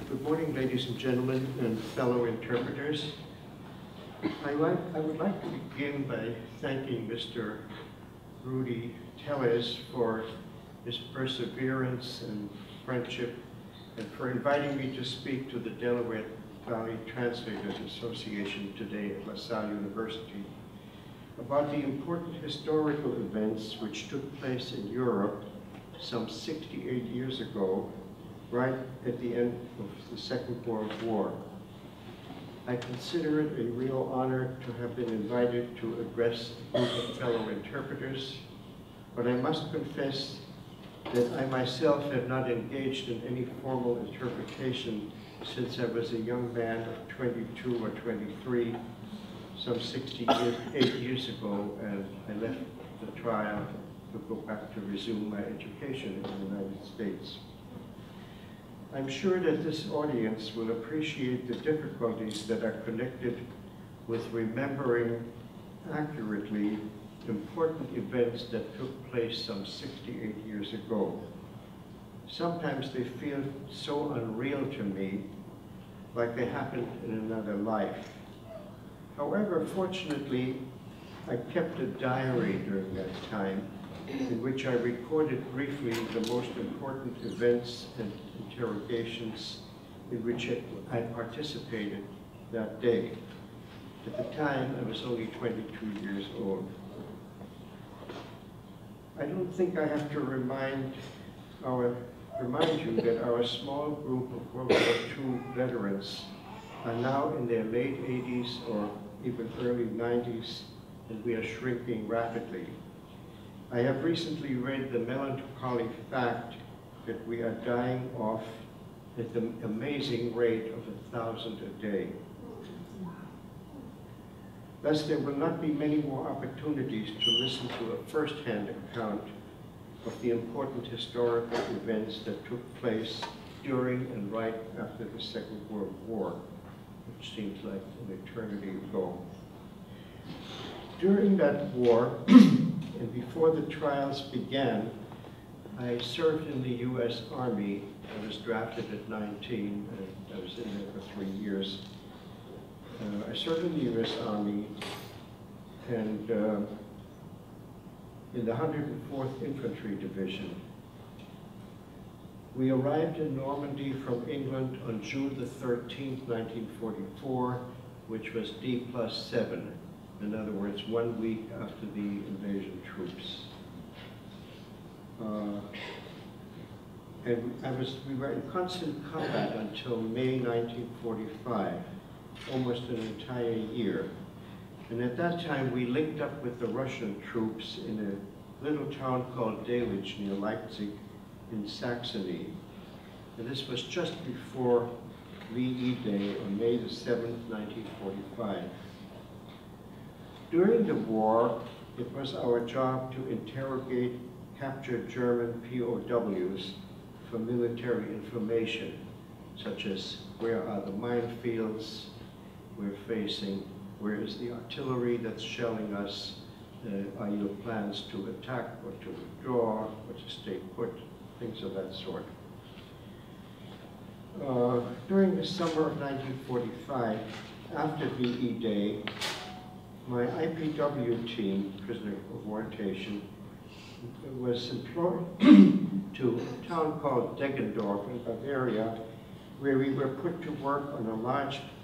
Good morning, ladies and gentlemen, and fellow interpreters. I would like to begin by thanking Mr. Rudy Tellez for his perseverance and friendship, and for inviting me to speak to the Delaware Valley Translators Association today at LaSalle University about the important historical events which took place in Europe some 68 years ago, right at the end of the Second World War. I consider it a real honor to have been invited to address a group of fellow interpreters, but I must confess that I myself have not engaged in any formal interpretation since I was a young man of 22 or 23, some 68 years ago, and I left the trial to go back to resume my education in the United States. I'm sure that this audience will appreciate the difficulties that are connected with remembering accurately important events that took place some 68 years ago. Sometimes they feel so unreal to me, like they happened in another life. However, fortunately, I kept a diary during that time in which I recorded briefly the most important events and interrogations in which I participated that day. At the time, I was only 22 years old. I don't think I have to remind you that our small group of World War II veterans are now in their late 80s or even early 90s, and we are shrinking rapidly. I have recently read the melancholy fact that we are dying off at the amazing rate of 1,000 a day. Thus, there will not be many more opportunities to listen to a first-hand account of the important historical events that took place during and right after the Second World War, which seems like an eternity ago. During that war, and before the trials began, I served in the U.S. Army. I was drafted at 19, and I was in there for 3 years. I served in the U.S. Army, and in the 104th Infantry Division. We arrived in Normandy from England on June the 13th, 1944, which was D+7. In other words, 1 week after the invasion troops. We were in constant combat until May 1945, almost an entire year. And at that time, we linked up with the Russian troops in a little town called Delitzsch near Leipzig in Saxony. And this was just before WWII Day on May the 7th, 1945. During the war, it was our job to interrogate captured German POWs for military information, such as where are the minefields we're facing, where is the artillery that's shelling us, are your plans to attack or to withdraw or to stay put, things of that sort. During the summer of 1945, after VE Day, my IPW team, prisoner of war station, was employed to a town called Deggendorf in Bavaria, where we were put to work on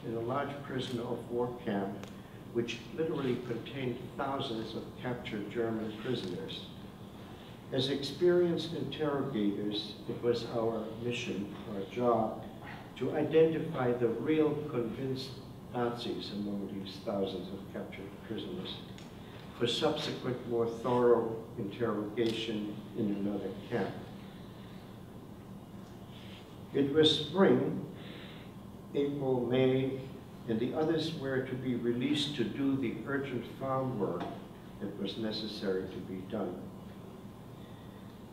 in a large prisoner of war camp, which literally contained thousands of captured German prisoners. As experienced interrogators, it was our mission, our job, to identify the real convinced Nazis among these thousands of captured prisoners for subsequent more thorough interrogation in another camp. It was spring, April, May, and the others were to be released to do the urgent farm work that was necessary to be done.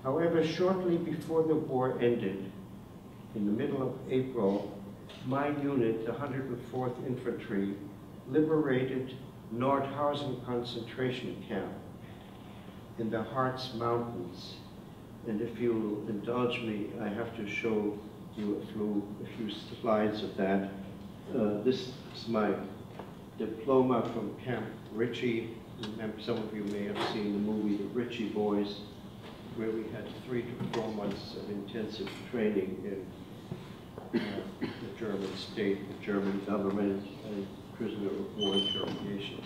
However, shortly before the war ended, in the middle of April, my unit, the 104th Infantry, liberated Nordhausen concentration camp in the Harz Mountains. And if you'll indulge me, I have to show you a few slides of that. This is my diploma from Camp Ritchie. Some of you may have seen the movie The Ritchie Boys, where we had 3 to 4 months of intensive training in the German state, the German government, and prisoner of war interrogation.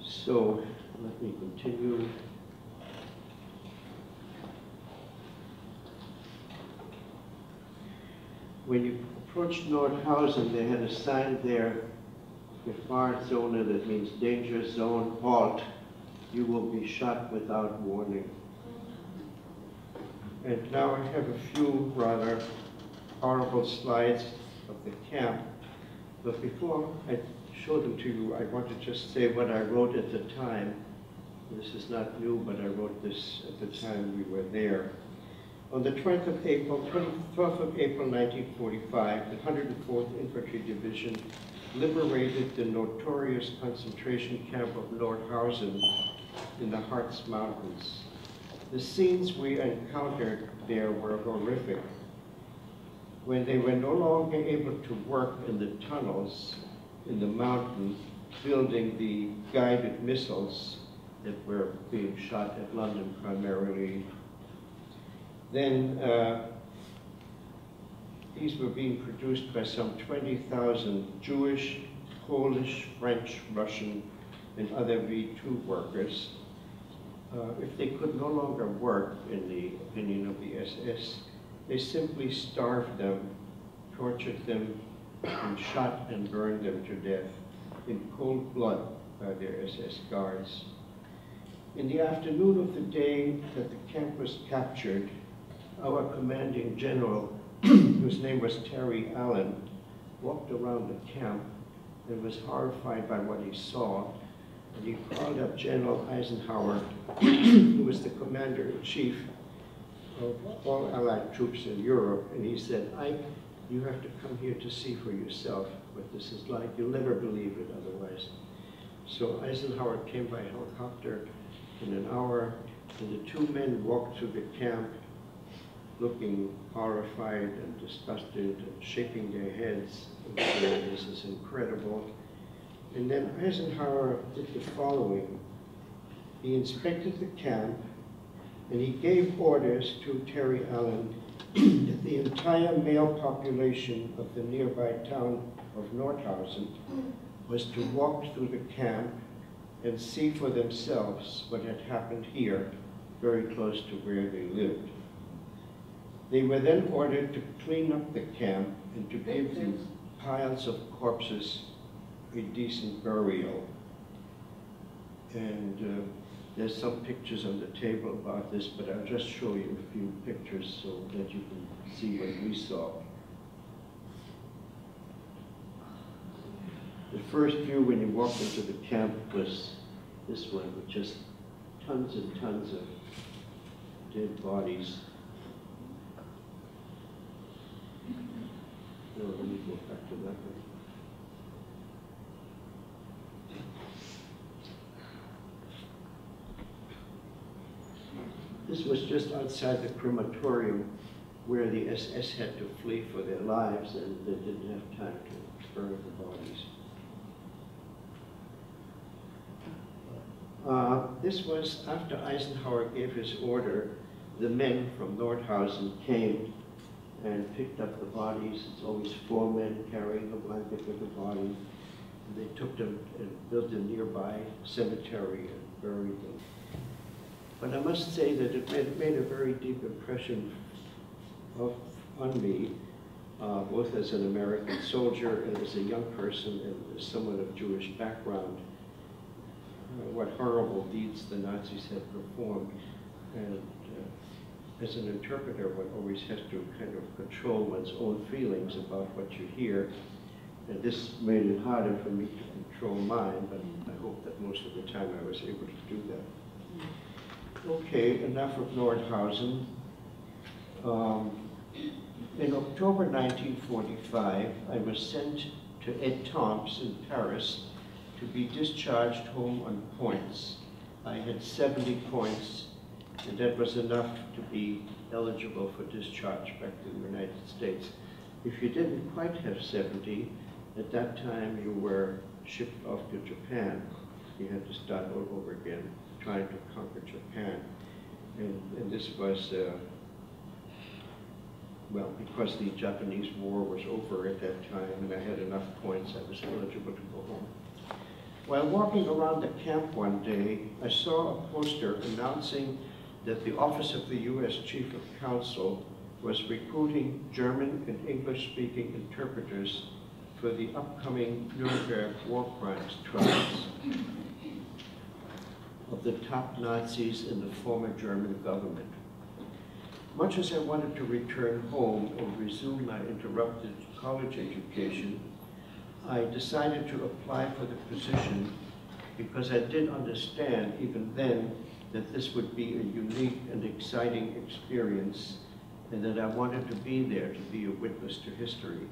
So let me continue. When you approached Nordhausen, they had a sign there, Gefahrzone, that means danger zone, halt, you will be shot without warning. And now I have a few rather horrible slides of the camp. But before I show them to you, I want to just say what I wrote at the time. This is not new, but I wrote this at the time we were there. On the 12th of April 1945, the 104th Infantry Division liberated the notorious concentration camp of Nordhausen in the Harz Mountains. The scenes we encountered there were horrific. When they were no longer able to work in the tunnels in the mountain, building the guided missiles that were being shot at London primarily, then these were being produced by some 20,000 Jewish, Polish, French, Russian, and other V2 workers. If they could no longer work, in the opinion of the SS, they simply starved them, tortured them, and shot and burned them to death in cold blood by their SS guards. In the afternoon of the day that the camp was captured, our commanding general, whose name was Terry Allen, walked around the camp and was horrified by what he saw. And he called up General Eisenhower, who was the commander-in-chief of all Allied troops in Europe, and he said, Ike, you have to come here to see for yourself what this is like. You'll never believe it otherwise. So Eisenhower came by helicopter in an hour, and the 2 men walked through the camp looking horrified and disgusted and shaking their heads and saying, this is incredible. And then Eisenhower did the following. He inspected the camp, and he gave orders to Terry Allen that the entire male population of the nearby town of Nordhausen was to walk through the camp and see for themselves what had happened here, very close to where they lived. They were then ordered to clean up the camp and to give the piles of corpses a decent burial. And there's some pictures on the table about this, but I'll just show you a few pictures so that you can see what we saw. The first view when you walked into the camp was this one, with just tons and tons of dead bodies. No, let me go back to that one. This was just outside the crematorium where the SS had to flee for their lives, and they didn't have time to burn the bodies. This was after Eisenhower gave his order. The men from Nordhausen came and picked up the bodies. It's always 4 men carrying a blanket with the body. And they took them and built a nearby cemetery and buried them. But I must say that it made a very deep impression on me, both as an American soldier and as a young person and as someone of Jewish background, what horrible deeds the Nazis had performed. And as an interpreter, one always has to kind of control one's own feelings about what you hear. And this made it harder for me to control mine, but I hope that most of the time I was able to do that. Okay, enough of Nordhausen. In October 1945, I was sent to Étampes in Paris to be discharged home on points. I had 70 points, and that was enough to be eligible for discharge back to the United States. If you didn't quite have 70, at that time you were shipped off to Japan. You had to start all over again, trying to conquer Japan. And this was, well, because the Japanese War was over at that time and I had enough points, I was eligible to go home. While walking around the camp one day, I saw a poster announcing that the Office of the U.S. Chief of Counsel was recruiting German and English-speaking interpreters for the upcoming Nuremberg War Crimes Trials of the top Nazis in the former German government. Much as I wanted to return home and resume my interrupted college education, I decided to apply for the position because I did understand even then that this would be a unique and exciting experience and that I wanted to be there to be a witness to history.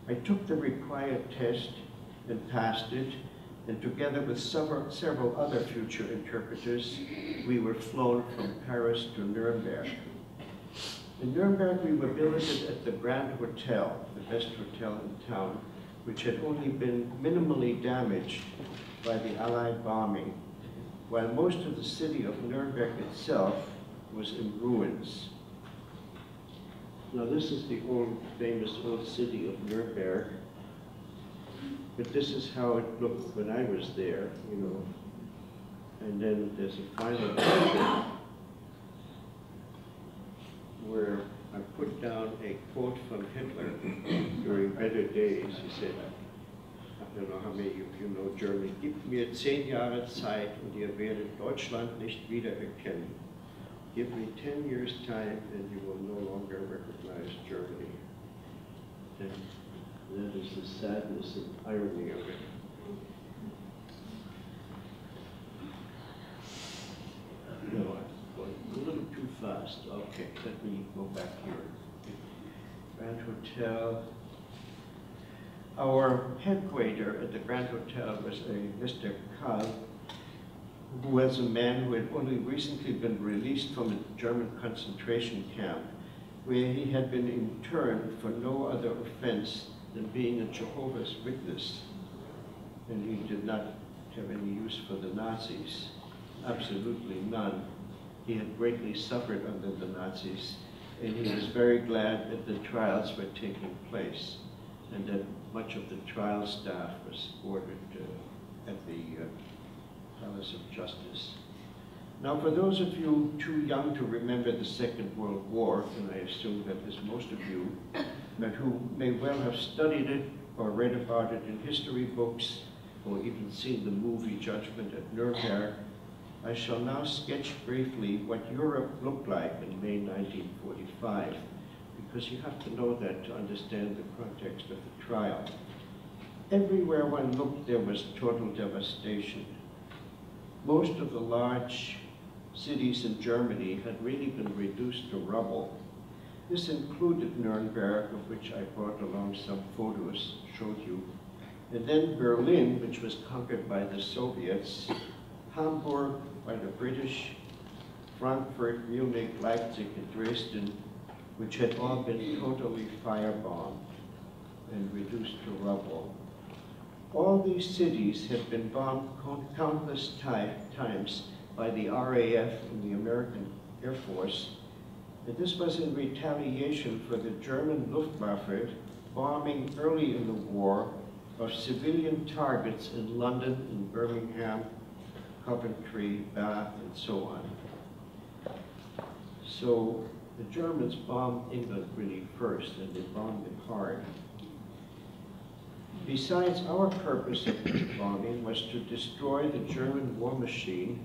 I took the required test and passed it, and together with several other future interpreters, we were flown from Paris to Nuremberg. In Nuremberg, we were billeted at the Grand Hotel, the best hotel in town, which had only been minimally damaged by the Allied bombing, while most of the city of Nuremberg itself was in ruins. Now this is the famous old city of Nuremberg, but this is how it looked when I was there, you know. And then there's a final picture where I put down a quote from Hitler during better days. He said, I don't know how many of you know German, "Gib mir 10 Jahre Zeit und ihr werdet Deutschland nicht wiedererkennen." Give me 10 years' time and you will no longer recognize Germany. And that is the sadness and irony of it. No, I'm going a little too fast. Okay, let me go back here. Grand Hotel. Our head waiter at the Grand Hotel was a Mr. Karl, who was a man who had only recently been released from a German concentration camp, where he had been interned for no other offense than being a Jehovah's Witness. And he did not have any use for the Nazis, absolutely none. He had greatly suffered under the Nazis, and he was very glad that the trials were taking place, and that much of the trial staff was ordered at the Palace of Justice. Now, for those of you too young to remember the Second World War, and I assume that is most of you, but who may well have studied it or read about it in history books, or even seen the movie Judgment at Nuremberg, I shall now sketch briefly what Europe looked like in May 1945, because you have to know that to understand the context of the trial. Everywhere one looked, there was total devastation. Most of the large cities in Germany had really been reduced to rubble. This included Nuremberg, of which I brought along some photos, showed you, and then Berlin, which was conquered by the Soviets, Hamburg by the British, Frankfurt, Munich, Leipzig, and Dresden, which had all been totally firebombed and reduced to rubble. All these cities had been bombed countless times by the RAF and the American Air Force, and this was in retaliation for the German Luftwaffe bombing early in the war of civilian targets in London, in Birmingham, Coventry, Bath, and so on. So the Germans bombed England really first, and they bombed it hard. Besides, our purpose of this bombing was to destroy the German war machine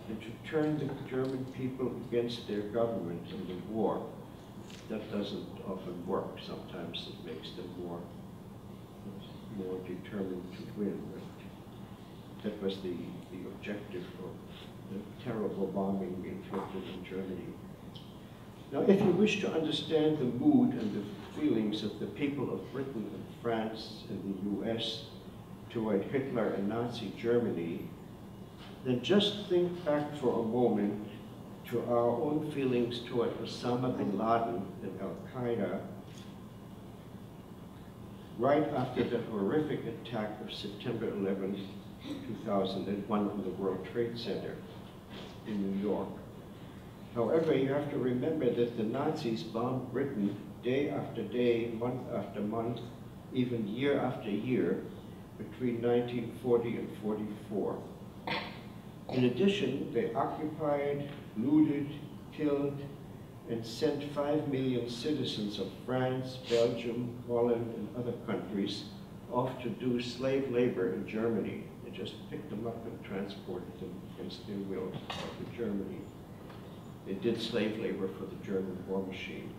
and to turn the German people against their government in the war. That doesn't often work. Sometimes it makes them more determined to win. But that was the objective of the terrible bombing we inflicted in Germany. Now, if you wish to understand the mood and the feelings of the people of Britain and France and the US toward Hitler and Nazi Germany, then just think back for a moment to to our own feelings toward Osama bin Laden and Al-Qaeda right after the horrific attack of September 11, 2001 on the World Trade Center in New York. However, you have to remember that the Nazis bombed Britain day after day, month after month, even year after year, between 1940 and 44. In addition, they occupied, looted, killed, and sent 5 million citizens of France, Belgium, Holland, and other countries off to do slave labor in Germany. They just picked them up and transported them against their will to Germany. They did slave labor for the German war machine.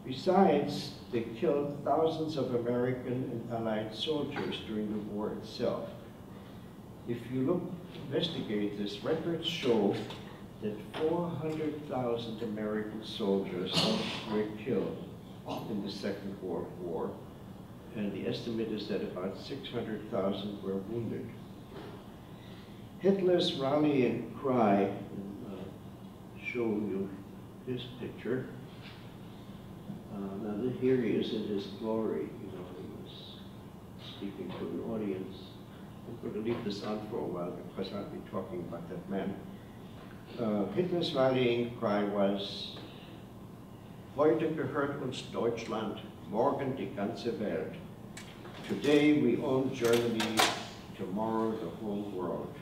Besides, they killed thousands of American and Allied soldiers during the war itself. If you investigate this, records show that 400,000 American soldiers were killed in the Second World War, and the estimate is that about 600,000 were wounded. Hitler's rallying cry, and show you this picture. Now here he is in his glory. You know, he was speaking to an audience. I'm going to leave this on for a while because I'll be talking about that man. Hitler's rallying cry was, heute gehört uns Deutschland, morgen die ganze Welt. Today we own Germany, tomorrow the whole world.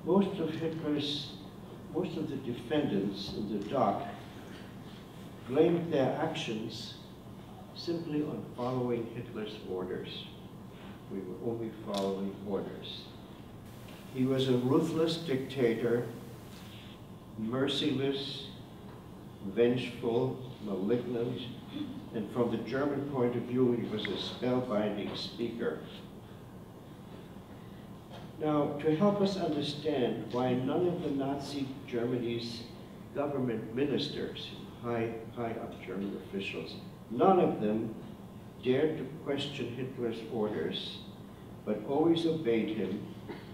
Most of the defendants in the dock blamed their actions simply on following Hitler's orders. We were only following orders. He was a ruthless dictator, merciless, vengeful, malignant, and from the German point of view, he was a spellbinding speaker. Now, to help us understand why none of the Nazi Germany's government ministers, high up German officials, none of them dared to question Hitler's orders, but always obeyed him,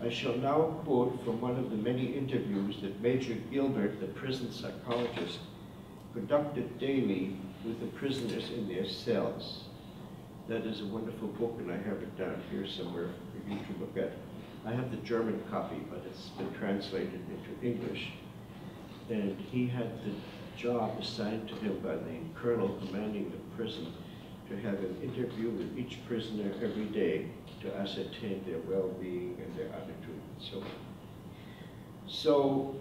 I shall now quote from one of the many interviews that Major Gilbert, the prison psychologist, conducted daily with the prisoners in their cells. That is a wonderful book, and I have it down here somewhere for you to look at. I have the German copy, but it's been translated into English. And he had the job assigned to him by the colonel commanding the prison to have an interview with each prisoner every day to ascertain their well-being and their attitude and so on. So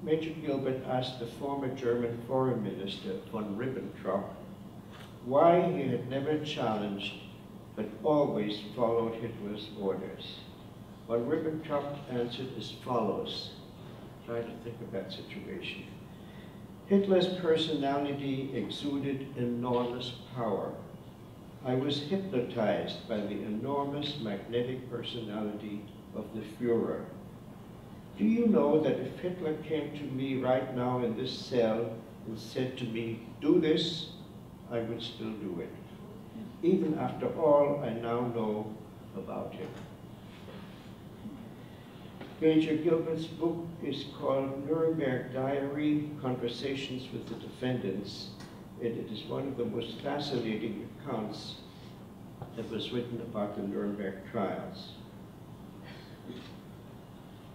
Major Gilbert asked the former German foreign minister, von Ribbentrop, why he had never challenged but always followed Hitler's orders. Von Ribbentrop answered as follows. Try to think of that situation. Hitler's personality exuded enormous power. I was hypnotized by the enormous magnetic personality of the Führer. Do you know that if Hitler came to me right now in this cell and said to me, do this, I would still do it, even after all I now know about him. Major Gilbert's book is called Nuremberg Diary, Conversations with the Defendants, and it is one of the most fascinating accounts that was written about the Nuremberg trials.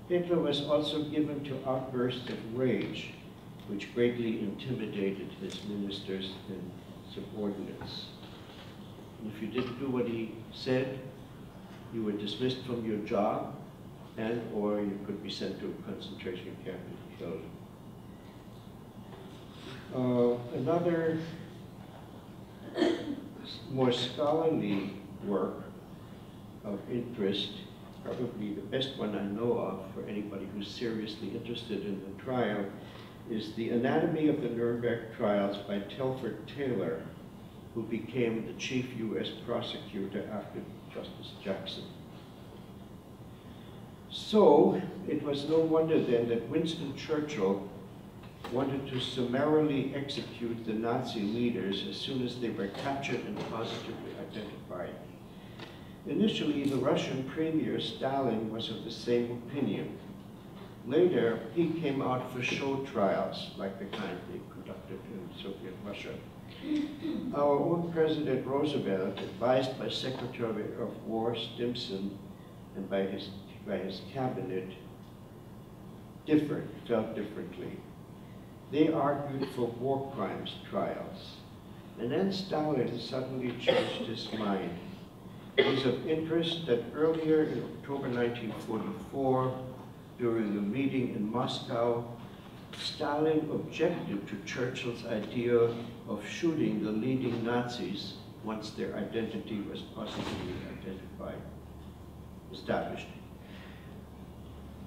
Hitler was also given to outbursts of rage, which greatly intimidated his ministers and subordinates. And if you didn't do what he said, you were dismissed from your job, and or you could be sent to a concentration camp and killed. Another more scholarly work of interest, probably the best one I know of for anybody who's seriously interested in the trial, is The Anatomy of the Nuremberg Trials by Telford Taylor, who became the chief U.S. prosecutor after Justice Jackson. So it was no wonder then that Winston Churchill wanted to summarily execute the Nazi leaders as soon as they were captured and positively identified. Initially, the Russian Premier Stalin was of the same opinion. Later, he came out for show trials, like the kind they conducted in Soviet Russia. Our own President Roosevelt, advised by Secretary of War Stimson and by his cabinet, felt differently. They argued for war crimes trials. And then Stalin suddenly changed his mind. It is of interest that earlier in October 1944, during a meeting in Moscow, Stalin objected to Churchill's idea of shooting the leading Nazis once their identity was positively established.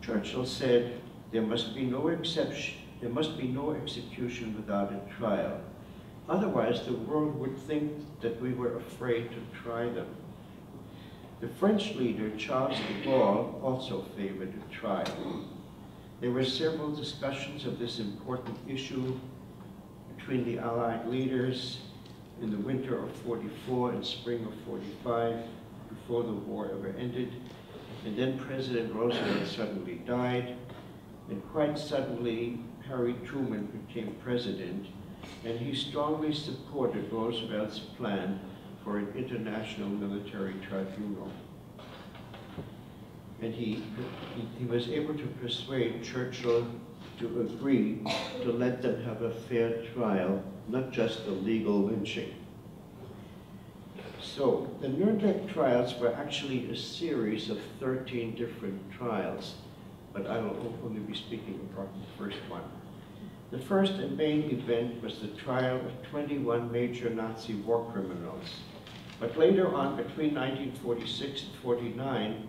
Churchill said, there must be no execution without a trial. Otherwise, the world would think that we were afraid to try them. The French leader, Charles de Gaulle, also favored a trial. There were several discussions of this important issue between the Allied leaders in the winter of 44 and spring of 45, before the war ever ended. And then President Roosevelt suddenly died, and quite suddenly Harry Truman became president, and he strongly supported Roosevelt's plan for an international military tribunal. And he was able to persuade Churchill to agree to let them have a fair trial, not just a legal lynching. So the Nuremberg trials were actually a series of 13 different trials, but I will only be speaking about the first one. The first and main event was the trial of 21 major Nazi war criminals. But later on, between 1946 and 49,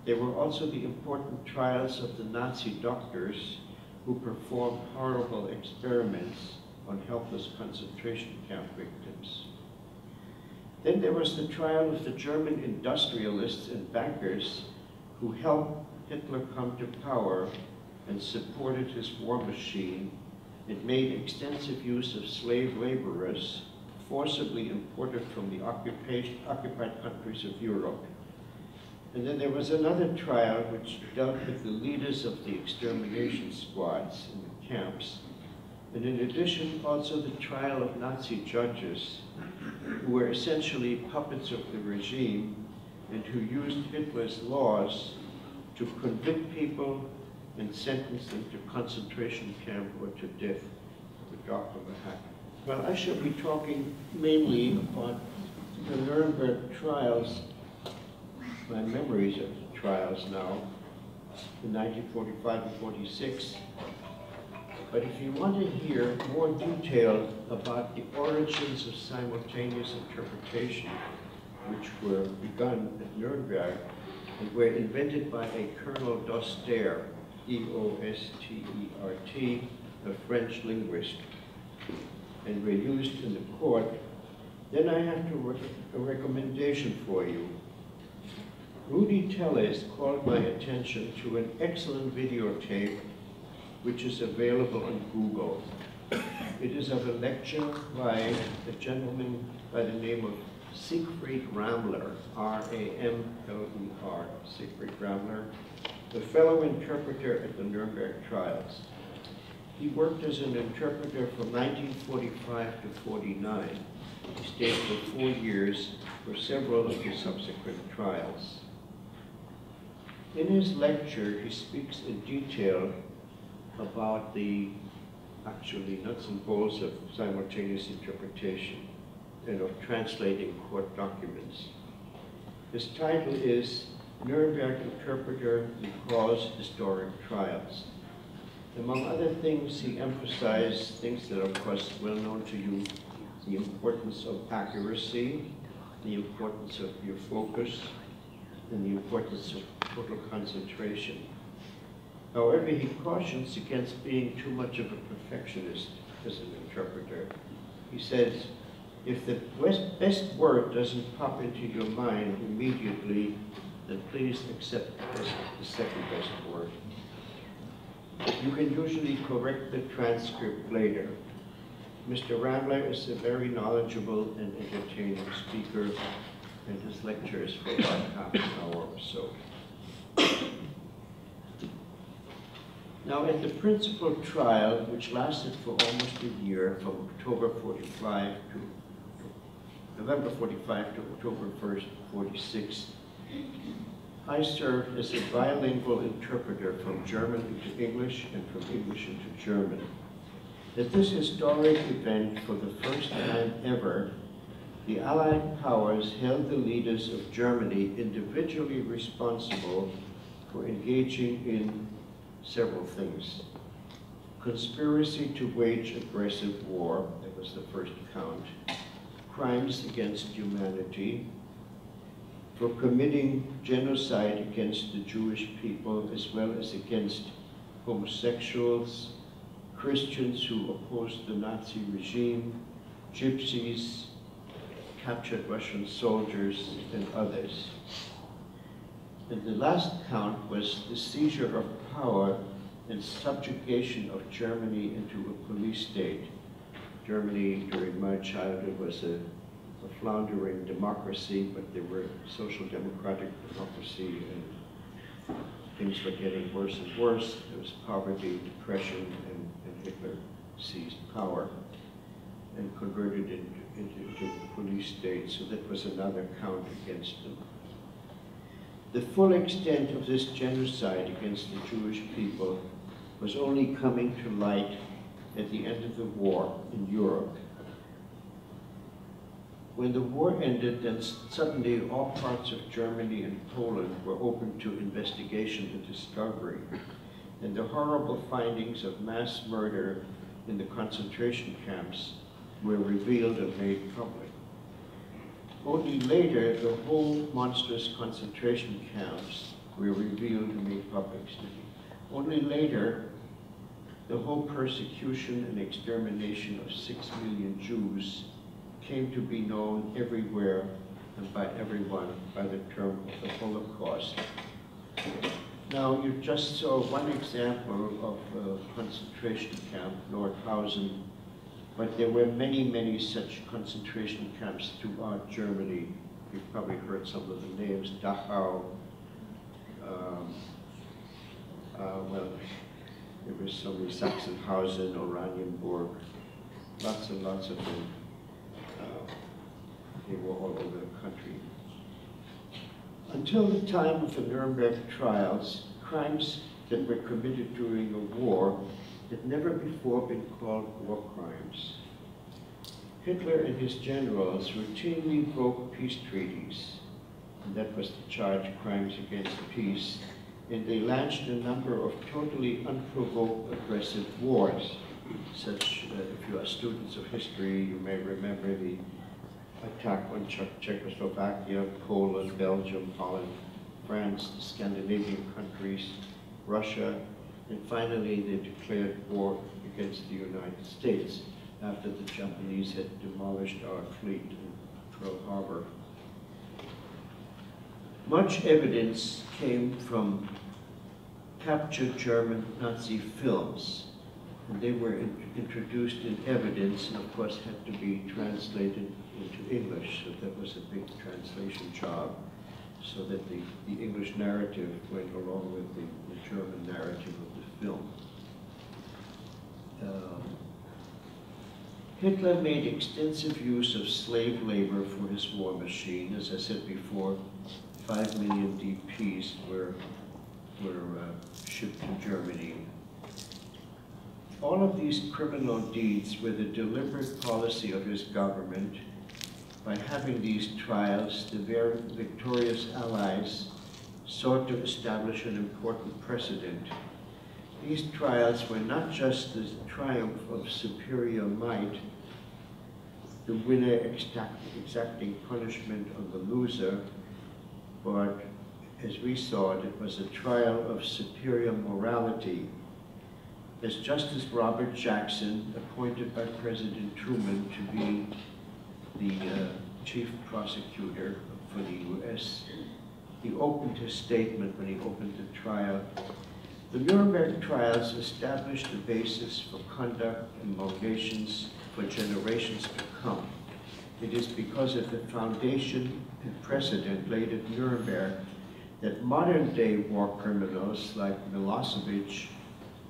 there were also the important trials of the Nazi doctors who performed horrible experiments on helpless concentration camp victims. Then there was the trial of the German industrialists and bankers who helped Hitler come to power and supported his war machine. It made extensive use of slave laborers forcibly imported from the occupied countries of Europe. And then there was another trial which dealt with the leaders of the extermination squads in the camps. And in addition, also the trial of Nazi judges who were essentially puppets of the regime and who used Hitler's laws to convict people and sentence them to concentration camp or to death at the drop of a hat. Well, I shall be talking mainly about the Nuremberg trials, my memories of the trials now, in 1945 and 46. But if you want to hear more detail about the origins of simultaneous interpretation, which were begun at Nuremberg and were invented by a Colonel Dostert, D-O-S-T-E-R-T, a French linguist, and were used in the court, then I have a recommendation for you. Rudy Tellez called my attention to an excellent videotape which is available on Google. It is of a lecture by a gentleman by the name of Siegfried Ramler, R-A-M-L-E-R, Siegfried Ramler, the fellow interpreter at the Nuremberg trials. He worked as an interpreter from 1945 to 49. He stayed for 4 years for several of the subsequent trials. In his lecture, he speaks in detail about the actually nuts and bolts of simultaneous interpretation and of translating court documents. His title is Nuremberg Interpreter in Cause Historic Trials. Among other things, he emphasized things that are, of course, well known to you: the importance of accuracy, the importance of your focus, and the importance of total concentration. However, he cautions against being too much of a perfectionist as an interpreter. He says, if the best word doesn't pop into your mind immediately, then please accept the second best word. You can usually correct the transcript later. Mr. Ramler is a very knowledgeable and entertaining speaker, and his lecture is for about half an hour or so. Now, at the principal trial, which lasted for almost a year, from October 45 to November 45 to October 1st, 46, I served as a bilingual interpreter from German into English and from English into German. At this historic event, for the first time ever, the Allied powers held the leaders of Germany individually responsible for engaging in several things. Conspiracy to wage aggressive war, that was the first count. Crimes against humanity, for committing genocide against the Jewish people as well as against homosexuals, Christians who opposed the Nazi regime, gypsies, captured Russian soldiers, and others. And the last count was the seizure of power and subjugation of Germany into a police state. Germany, during my childhood, was a floundering democracy, but there were social democratic democracy, and things were getting worse and worse. There was poverty, depression, and Hitler seized power and converted it into a police state, so that was another count against them. The full extent of this genocide against the Jewish people was only coming to light at the end of the war in Europe. When the war ended, then suddenly all parts of Germany and Poland were open to investigation and discovery, and the horrible findings of mass murder in the concentration camps were revealed and made public. Only later, the whole monstrous concentration camps were revealed and made public. Only later, the whole persecution and extermination of 6 million Jews came to be known everywhere and by everyone by the term of the Holocaust. Now, you just saw one example of a concentration camp, Nordhausen, but there were many, many such concentration camps throughout Germany. You've probably heard some of the names, Dachau, well, there was so many, Sachsenhausen, Oranienburg, lots and lots of them. They were all over the country. Until the time of the Nuremberg trials, crimes that were committed during a war had never before been called war crimes. Hitler and his generals routinely broke peace treaties, and that was the charge, crimes against peace, and they launched a number of totally unprovoked aggressive wars, such, if you are students of history, you may remember the attack on Czechoslovakia, Poland, Belgium, Holland, France, the Scandinavian countries, Russia, and finally they declared war against the United States after the Japanese had demolished our fleet in Pearl Harbor. Much evidence came from captured German Nazi films, and they were introduced in evidence and of course had to be translated into English, so that was a big translation job, so that the English narrative went along with the German narrative of the film. Hitler made extensive use of slave labor for his war machine. As I said before, 5 million DPs were shipped to Germany. All of these criminal deeds were the deliberate policy of his government. By having these trials, the very victorious Allies sought to establish an important precedent. These trials were not just the triumph of superior might, the winner exacting punishment of the loser, but as we saw it, it was a trial of superior morality. As Justice Robert Jackson, appointed by President Truman to be the chief prosecutor for the U.S., he opened his statement when he opened the trial. The Nuremberg trials established the basis for conduct and motivations for generations to come. It is because of the foundation and precedent laid at Nuremberg that modern-day war criminals like Milosevic,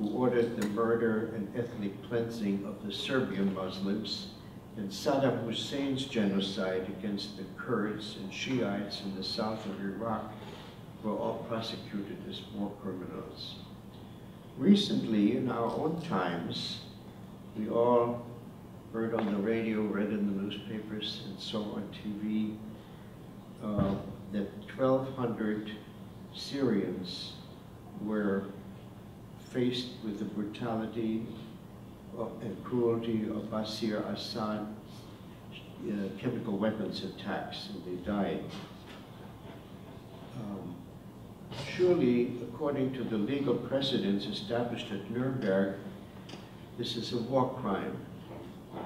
who ordered the murder and ethnic cleansing of the Serbian Muslims, and Saddam Hussein's genocide against the Kurds and Shiites in the south of Iraq were all prosecuted as war criminals. Recently, in our own times, we all heard on the radio, read in the newspapers, and saw on TV that 1,200 Syrians were faced with the brutality and cruelty of Bashar Assad's chemical weapons attacks, and they died. Surely, according to the legal precedents established at Nuremberg, this is a war crime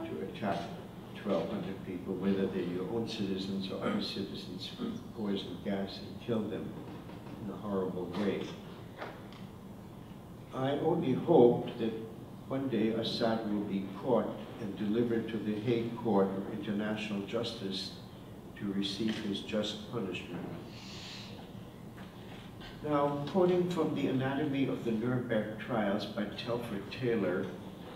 to attack 1,200 people, whether they're your own citizens or other citizens, with poison gas and kill them in a horrible way. I only hope that one day Assad will be caught and delivered to the Hague Court of International Justice to receive his just punishment. Now, quoting from the Anatomy of the Nuremberg Trials by Telford Taylor,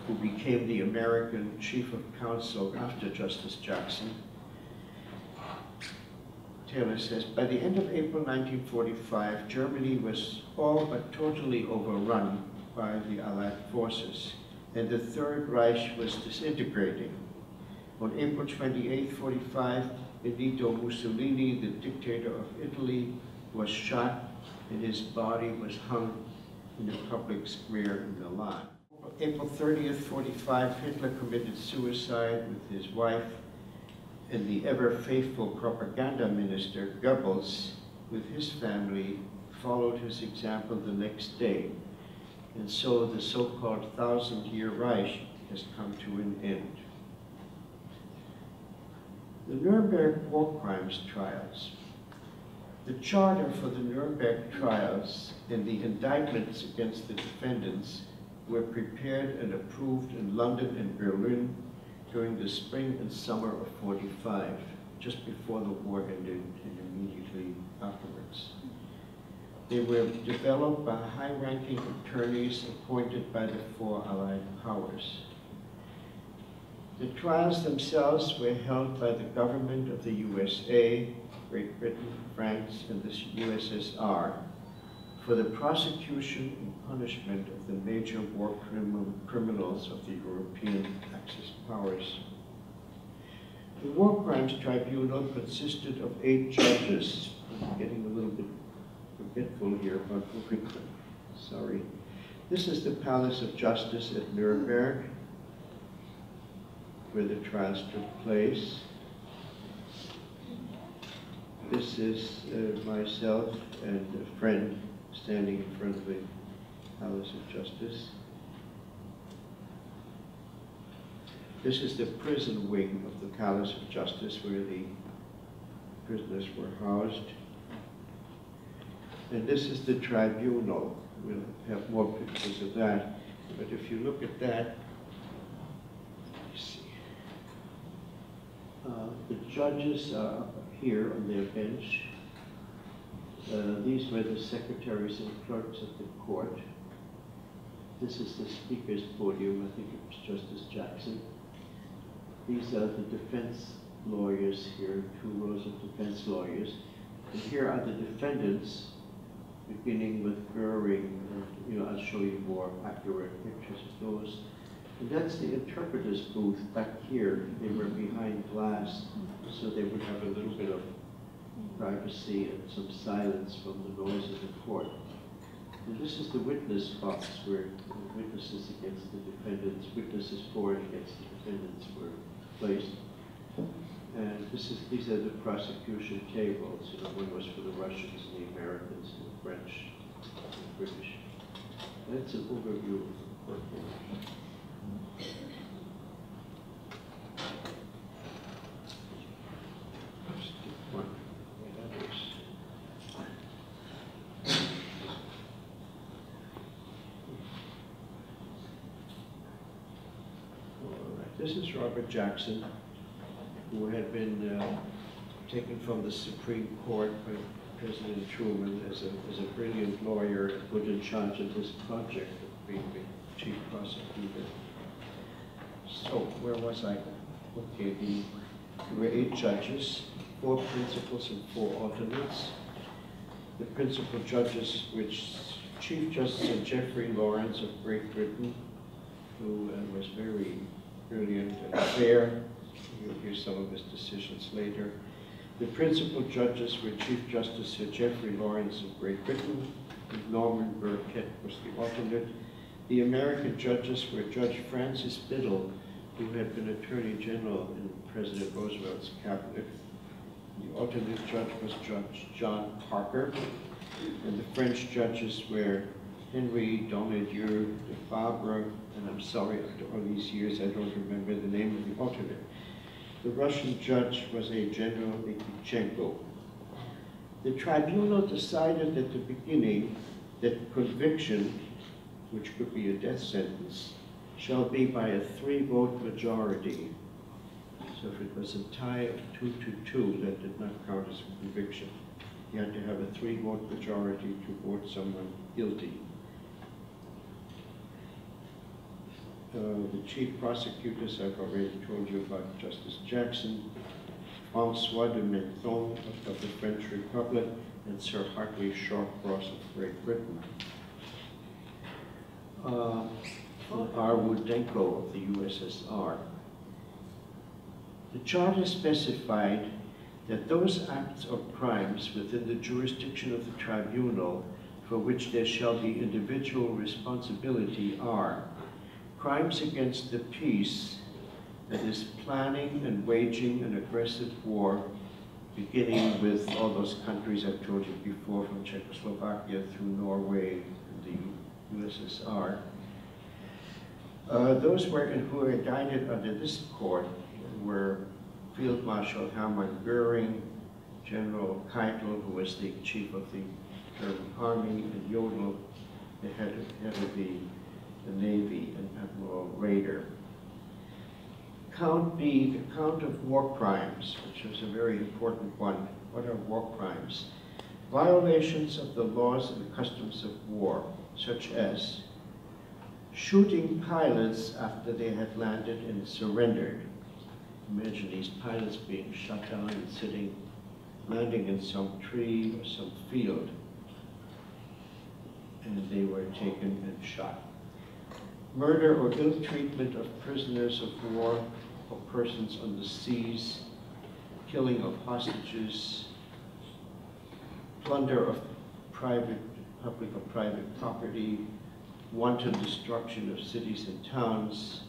who became the American Chief of Counsel after Justice Jackson, Taylor says, by the end of April 1945, Germany was all but totally overrun by the Allied forces, and the Third Reich was disintegrating. On April 28, 1945, Benito Mussolini, the dictator of Italy, was shot, and his body was hung in a public square in Milan. April 30th, 1945, Hitler committed suicide with his wife, and the ever-faithful propaganda minister, Goebbels, with his family, followed his example the next day. And so the so-called 1,000-year Reich has come to an end. The Nuremberg War Crimes Trials. The charter for the Nuremberg trials and the indictments against the defendants were prepared and approved in London and Berlin during the spring and summer of 1945, just before the war ended and immediately afterwards. They were developed by high-ranking attorneys appointed by the four Allied powers. The trials themselves were held by the government of the USA, Great Britain, France, and the USSR for the prosecution and punishment of the major war criminals of the European Axis powers. The War Crimes Tribunal consisted of 8 judges. I'm getting a little bit forgetful here, but sorry. This is the Palace of Justice at Nuremberg, where the trials took place. This is myself and a friend standing in front of the Palace of Justice. This is the prison wing of the Palace of Justice, where the prisoners were housed. And this is the tribunal. We'll have more pictures of that. But if you look at that, the judges are here on their bench. These were the secretaries and clerks of the court. This is the speaker's podium. I think it was Justice Jackson. These are the defense lawyers here, 2 rows of defense lawyers. And here are the defendants, beginning with Goering. I'll show you more accurate pictures of those. And that's the interpreter's booth back here. They were behind glass, so they would have a little bit of privacy and some silence from the noise of the court. And this is the witness box where witnesses against the defendants, witnesses for and against the defendants were placed. And these are the prosecution tables. One was for the Russians and the Americans and the French and the British. That's an overview of the court. This is Robert Jackson, who had been taken from the Supreme Court by President Truman as a brilliant lawyer put in charge of this project of being the chief prosecutor. So, where was I? Okay, there were 8 judges, 4 principals and 4 alternates. The principal judges, which Chief Justice Geoffrey Lawrence of Great Britain, who was very brilliant and fair. You'll hear some of his decisions later. The principal judges were Chief Justice Sir Geoffrey Lawrence of Great Britain, and Norman Burkett was the alternate. The American judges were Judge Francis Biddle, who had been Attorney General in President Roosevelt's cabinet. The alternate judge was Judge John Parker, and the French judges were Henry Donadieu de Fabre, and I'm sorry, after all these years, I don't remember the name of the alternate. The Russian judge was a General Nikitchenko. The tribunal decided at the beginning that conviction, which could be a death sentence, shall be by a 3-vote majority. So if it was a tie of 2-2, that did not count as a conviction. You had to have a 3-vote majority to vote someone guilty. The chief prosecutors, I've already told you about Justice Jackson, François de Menthon of the French Republic, and Sir Hartley Shawcross of Great Britain. R. Rudenko of the USSR. The charter specified that those acts or crimes within the jurisdiction of the tribunal for which there shall be individual responsibility are crimes against the peace, that is, planning and waging an aggressive war, beginning with all those countries I've told you before, from Czechoslovakia through Norway and the USSR. Those who were indicted under this court were Field Marshal Hermann Goering, General Keitel, who was the chief of the German army, and Jodl, the head of the Navy, and Admiral Raeder. Count B, the count of war crimes, which was a very important one. What are war crimes? Violations of the laws and customs of war, such as shooting pilots after they had landed and surrendered. Imagine these pilots being shot down and landing in some tree or some field, and they were taken and shot. Murder or ill treatment of prisoners of war or persons on the seas, killing of hostages, plunder of public or private property, wanton destruction of cities and towns,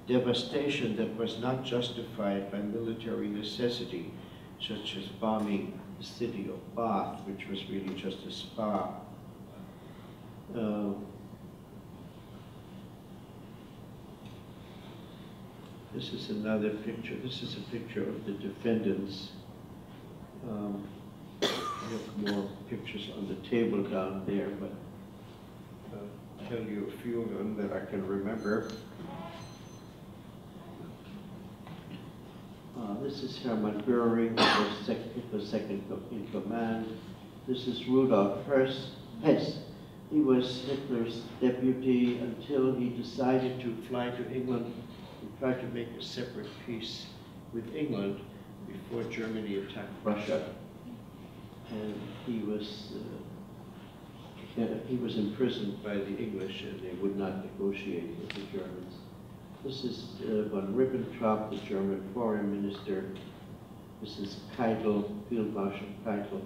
devastation that was not justified by military necessity, such as bombing the city of Bath, which was really just a spa. This is another picture. This is a picture of the defendants. I have more pictures on the table down there, but I'll tell you a few of them that I can remember. This is Hermann Goering, who was second in command. This is Rudolf Hess. He was Hitler's deputy until he decided to fly to England and try to make a separate peace with England before Germany attacked Russia. And he was imprisoned by the English, and they would not negotiate with the Germans. This is von Ribbentrop, the German foreign minister. This is Keitel, Field Marshal Keitel,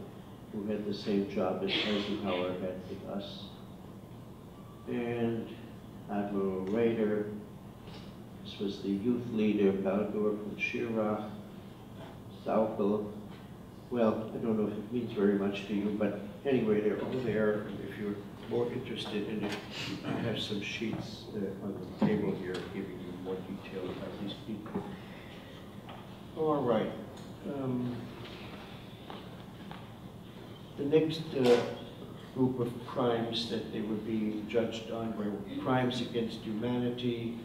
who had the same job as Eisenhower had with us. And Admiral Raeder. This was the youth leader, Baldur von Schirach, Saukel. Well, I don't know if it means very much to you, but anyway, they're all there. And if you're more interested in it, I have some sheets on the table here giving you more detail about these people. All right. The next group of crimes that they were being judged on were crimes against humanity,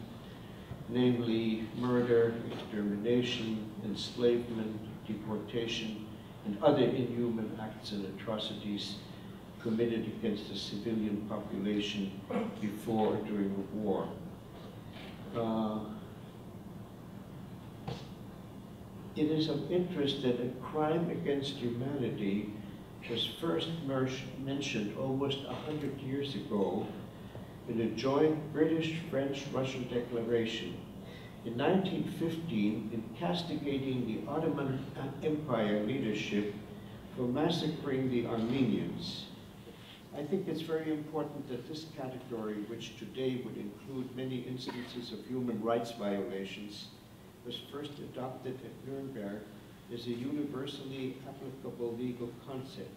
namely murder, extermination, enslavement, deportation, and other inhuman acts and atrocities committed against the civilian population before or during the war. It is of interest that a crime against humanity was first mentioned almost 100 years ago in a joint British-French-Russian declaration. In 1915, in castigating the Ottoman Empire leadership for massacring the Armenians. I think it's very important that this category, which today would include many instances of human rights violations, was first adopted at Nuremberg as a universally applicable legal concept.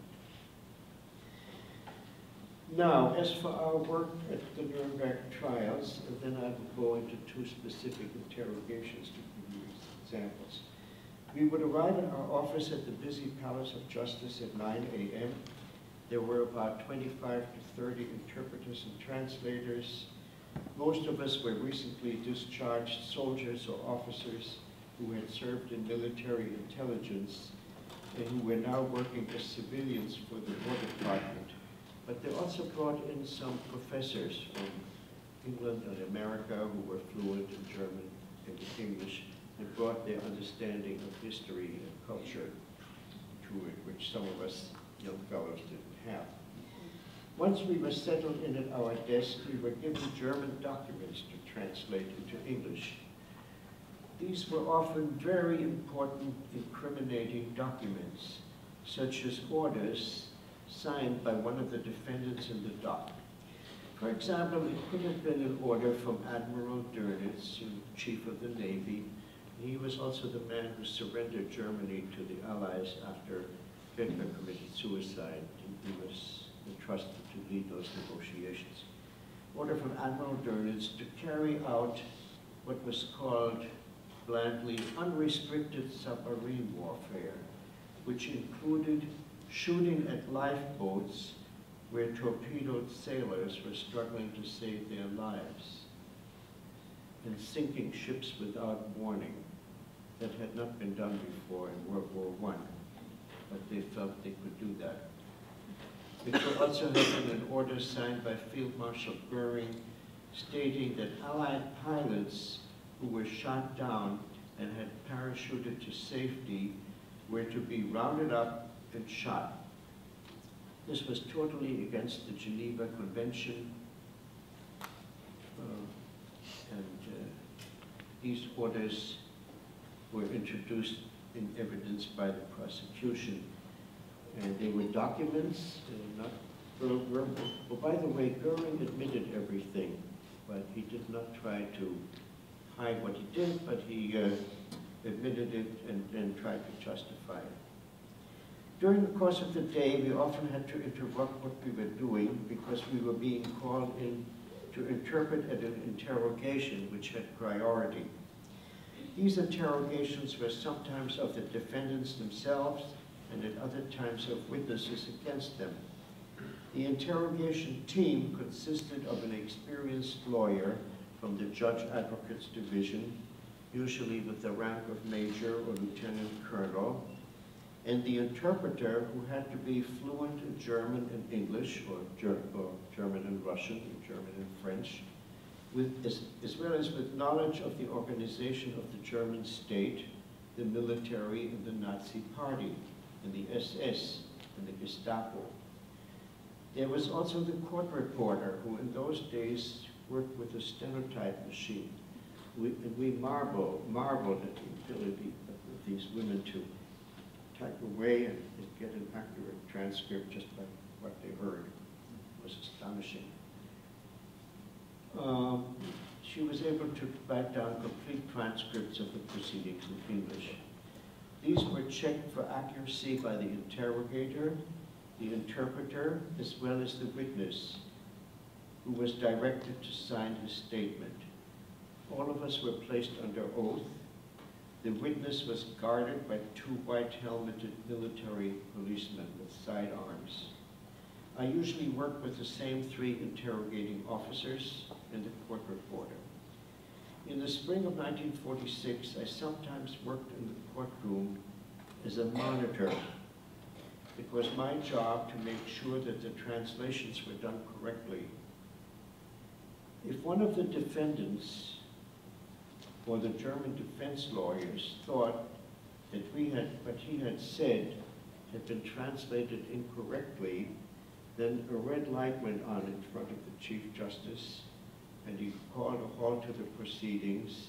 Now, as for our work at the Nuremberg trials, and then I will go into two specific interrogations to give you examples. We would arrive at our office at the busy Palace of Justice at 9 a.m. There were about 25 to 30 interpreters and translators. Most of us were recently discharged soldiers or officers who had served in military intelligence and who were now working as civilians for the War Department. But they also brought in some professors from England and America who were fluent in German and English and brought their understanding of history and culture to it, which some of us young fellows didn't have. Once we were settled in at our desk, we were given German documents to translate into English. These were often very important incriminating documents, such as orders signed by one of the defendants in the dock. For example, it could have been an order from Admiral Dönitz, Chief of the Navy. He was also the man who surrendered Germany to the Allies after Hitler committed suicide. He was entrusted to lead those negotiations. Order from Admiral Dönitz to carry out what was called blandly unrestricted submarine warfare, which included shooting at lifeboats where torpedoed sailors were struggling to save their lives, and sinking ships without warning. That had not been done before in World War I, but they felt they could do that. It could also have been an order signed by Field Marshal Goering stating that Allied pilots who were shot down and had parachuted to safety were to be rounded up and shot. This was totally against the Geneva Convention, these orders were introduced in evidence by the prosecution. And they were documents, not verbal. Well, by the way, Goering admitted everything, but he did not try to hide what he did, but he admitted it and then tried to justify it. During the course of the day, we often had to interrupt what we were doing because we were being called in to interpret at an interrogation which had priority. These interrogations were sometimes of the defendants themselves and at other times of witnesses against them. The interrogation team consisted of an experienced lawyer from the Judge Advocates Division, usually with the rank of Major or Lieutenant Colonel, and the interpreter who had to be fluent in German and English, or German and Russian, or German and French, as well as with knowledge of the organization of the German state, the military, and the Nazi Party, and the SS, and the Gestapo. There was also the court reporter, who in those days worked with a stenotype machine. We marveled at the ability of these women to type away and get an accurate transcript just by what they heard. It was astonishing. She was able to write down complete transcripts of the proceedings in English. These were checked for accuracy by the interrogator, the interpreter, as well as the witness, who was directed to sign his statement. All of us were placed under oath. The witness was guarded by two white-helmeted military policemen with sidearms. I usually worked with the same three interrogating officers and the court reporter. In the spring of 1946, I sometimes worked in the courtroom as a monitor. It was my job to make sure that the translations were done correctly. If one of the defendants or the German defense lawyers thought that what he had said had been translated incorrectly, then a red light went on in front of the Chief Justice, and he called a halt to the proceedings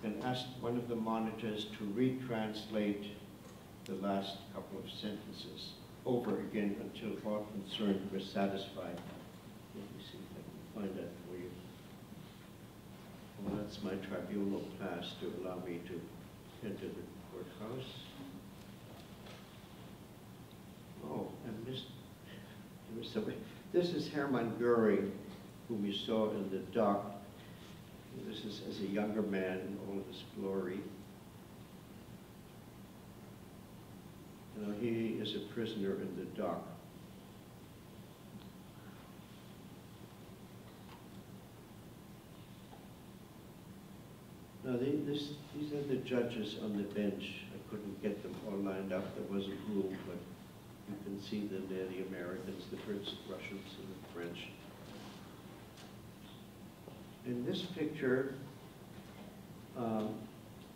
and asked one of the monitors to retranslate the last couple of sentences over again until all concerned were satisfied. Let me see if I can find that for you. Well, that's my tribunal pass to allow me to enter the courthouse. Oh, I missed. This is Hermann Göring, whom you saw in the dock. This is as a younger man in all of his glory. He is a prisoner in the dock. Now, these are the judges on the bench. I couldn't get them all lined up. There wasn't room, but you can see them there, the Americans, the Brits, the Russians, and the French. In this picture,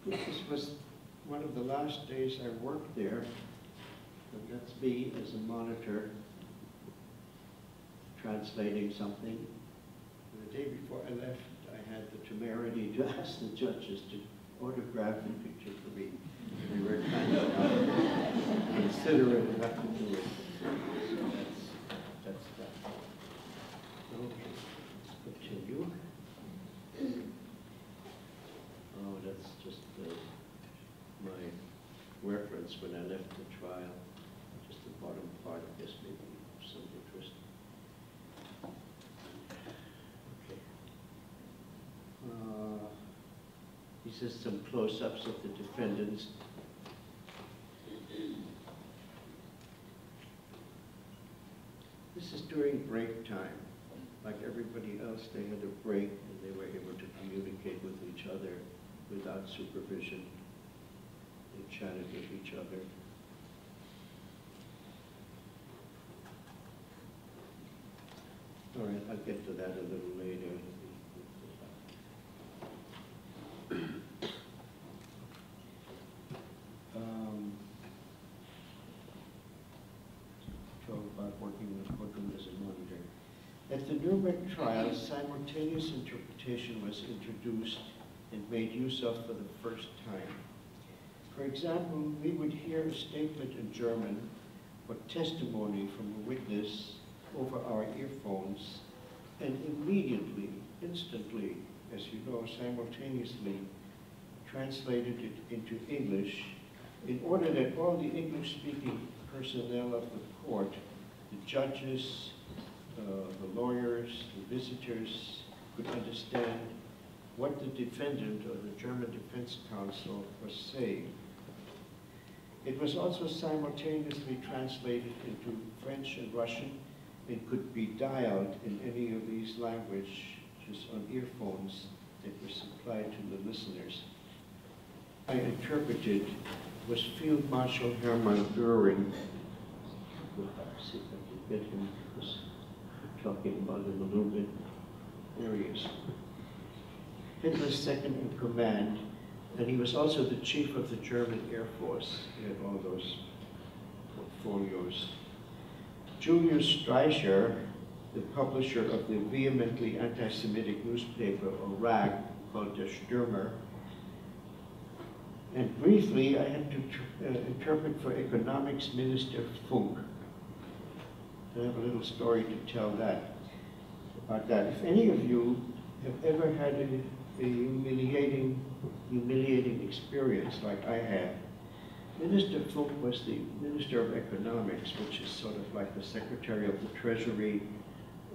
this was one of the last days I worked there. And that's me as a monitor translating something. And the day before I left, I had the temerity to ask the judges to autograph the picture for me. They were kind of considerate enough to do it. So that's that. Okay, let's continue. Oh, that's just my reference when I left the trial. Just the bottom part of this, maybe of some interest. Okay. These are some close-ups of the defendants. This is during break time. Like everybody else, they had a break and they were able to communicate with each other without supervision. They chatted with each other. All right, I'll get to that a little later. Talk about working in the courtroom as a monitor. At the Nuremberg trials, simultaneous interpretation was introduced and made use of for the first time. For example, we would hear a statement in German or testimony from a witness over our earphones, and immediately, instantly, as you know, simultaneously translated it into English in order that all the English-speaking personnel of the court, the judges, the lawyers, the visitors, could understand what the defendant or the German defense counsel was saying. It was also simultaneously translated into French and Russian and could be dialed in any of these languages on earphones that were supplied to the listeners. I interpreted was Field Marshal Hermann Göring. Let's see if I can get him, because we're talking about him a little bit. There he is. Hitler's second in command, and he was also the chief of the German Air Force. He had all those portfolios. Julius Streicher, the publisher of the vehemently anti-Semitic newspaper, or rag, called Der Stürmer. And briefly, I had to interpret for Economics Minister Funk. I have a little story to tell about that. If any of you have ever had a humiliating experience like I had, Minister Funk was the Minister of Economics, which is sort of like the Secretary of the Treasury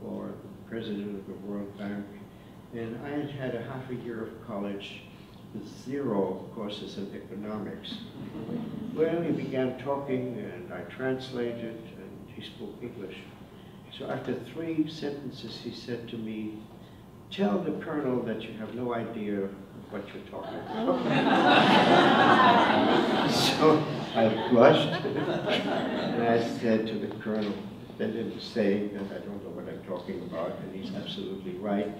or the President of the World Bank. And I had had a half a year of college with 0 courses in economics. Well, he began talking and I translated and he spoke English. So after 3 sentences, he said to me, "Tell the colonel that you have no idea what you're talking about." So I blushed, and I said to the colonel, that is saying that I don't know what I'm talking about, and he's absolutely right.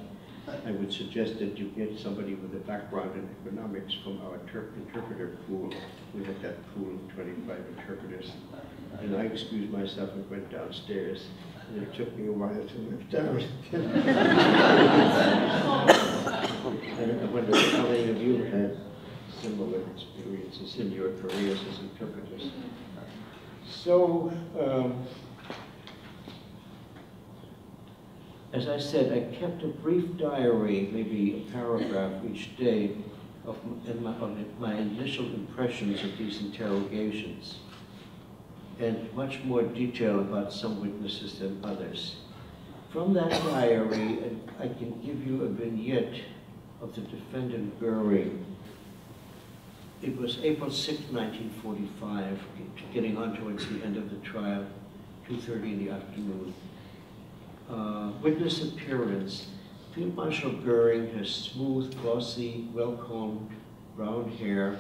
I would suggest that you get somebody with a background in economics from our interpreter pool. We had that pool of 25 interpreters. And I excused myself and went downstairs. And it took me a while to live down. And I wonder how many of you had similar experiences in your careers as interpreters. So, as I said, I kept a brief diary, maybe a paragraph each day, of my initial impressions of these interrogations, and much more detail about some witnesses than others. From that diary, I can give you a vignette of the defendant Goering. It was April 6, 1945, getting on towards the end of the trial, 2:30 in the afternoon. Witness appearance. Field Marshal Goering has smooth, glossy, well-combed brown hair.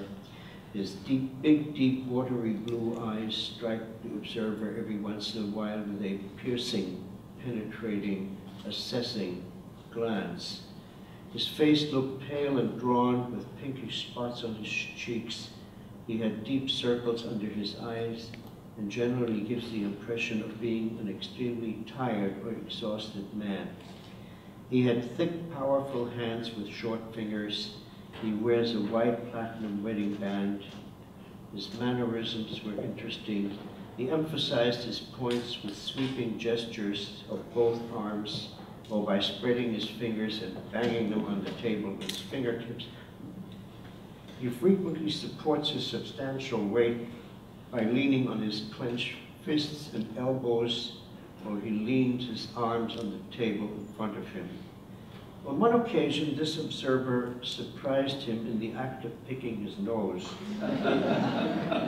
His big, deep, watery blue eyes strike the observer every once in a while with a piercing, penetrating, assessing glance. His face looked pale and drawn with pinkish spots on his cheeks. He had deep circles under his eyes and generally gives the impression of being an extremely tired or exhausted man. He had thick, powerful hands with short fingers. He wears a white platinum wedding band. His mannerisms were interesting. He emphasized his points with sweeping gestures of both arms, or by spreading his fingers and banging them on the table with his fingertips. He frequently supports his substantial weight by leaning on his clenched fists and elbows, or he leans his arms on the table in front of him. On one occasion, this observer surprised him in the act of picking his nose.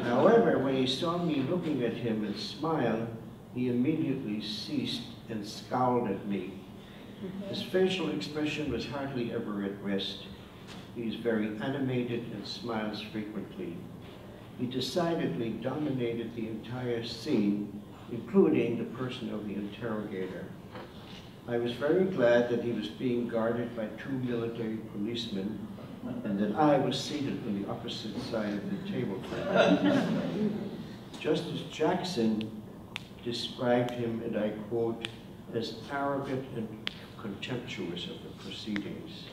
However, when he saw me looking at him and smiled, he immediately ceased and scowled at me. His facial expression was hardly ever at rest. He is very animated and smiles frequently. He decidedly dominated the entire scene, including the person of the interrogator. I was very glad that he was being guarded by 2 military policemen and that I was seated on the opposite side of the table from him. Justice Jackson described him, and I quote, as arrogant and contemptuous of the proceedings.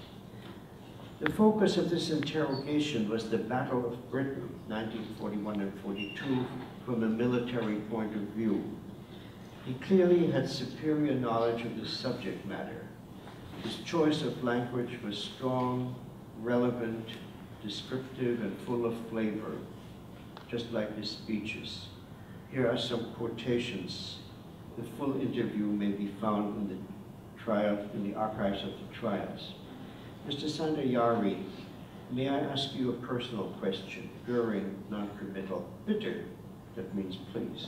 The focus of this interrogation was the Battle of Britain, 1941 and 42, from a military point of view. He clearly had superior knowledge of the subject matter. His choice of language was strong, relevant, descriptive, and full of flavor, just like his speeches. Here are some quotations. The full interview may be found in the archives of the trials. Mr. Sandayari, may I ask you a personal question? Goering, non-committal. Bitte, that means please.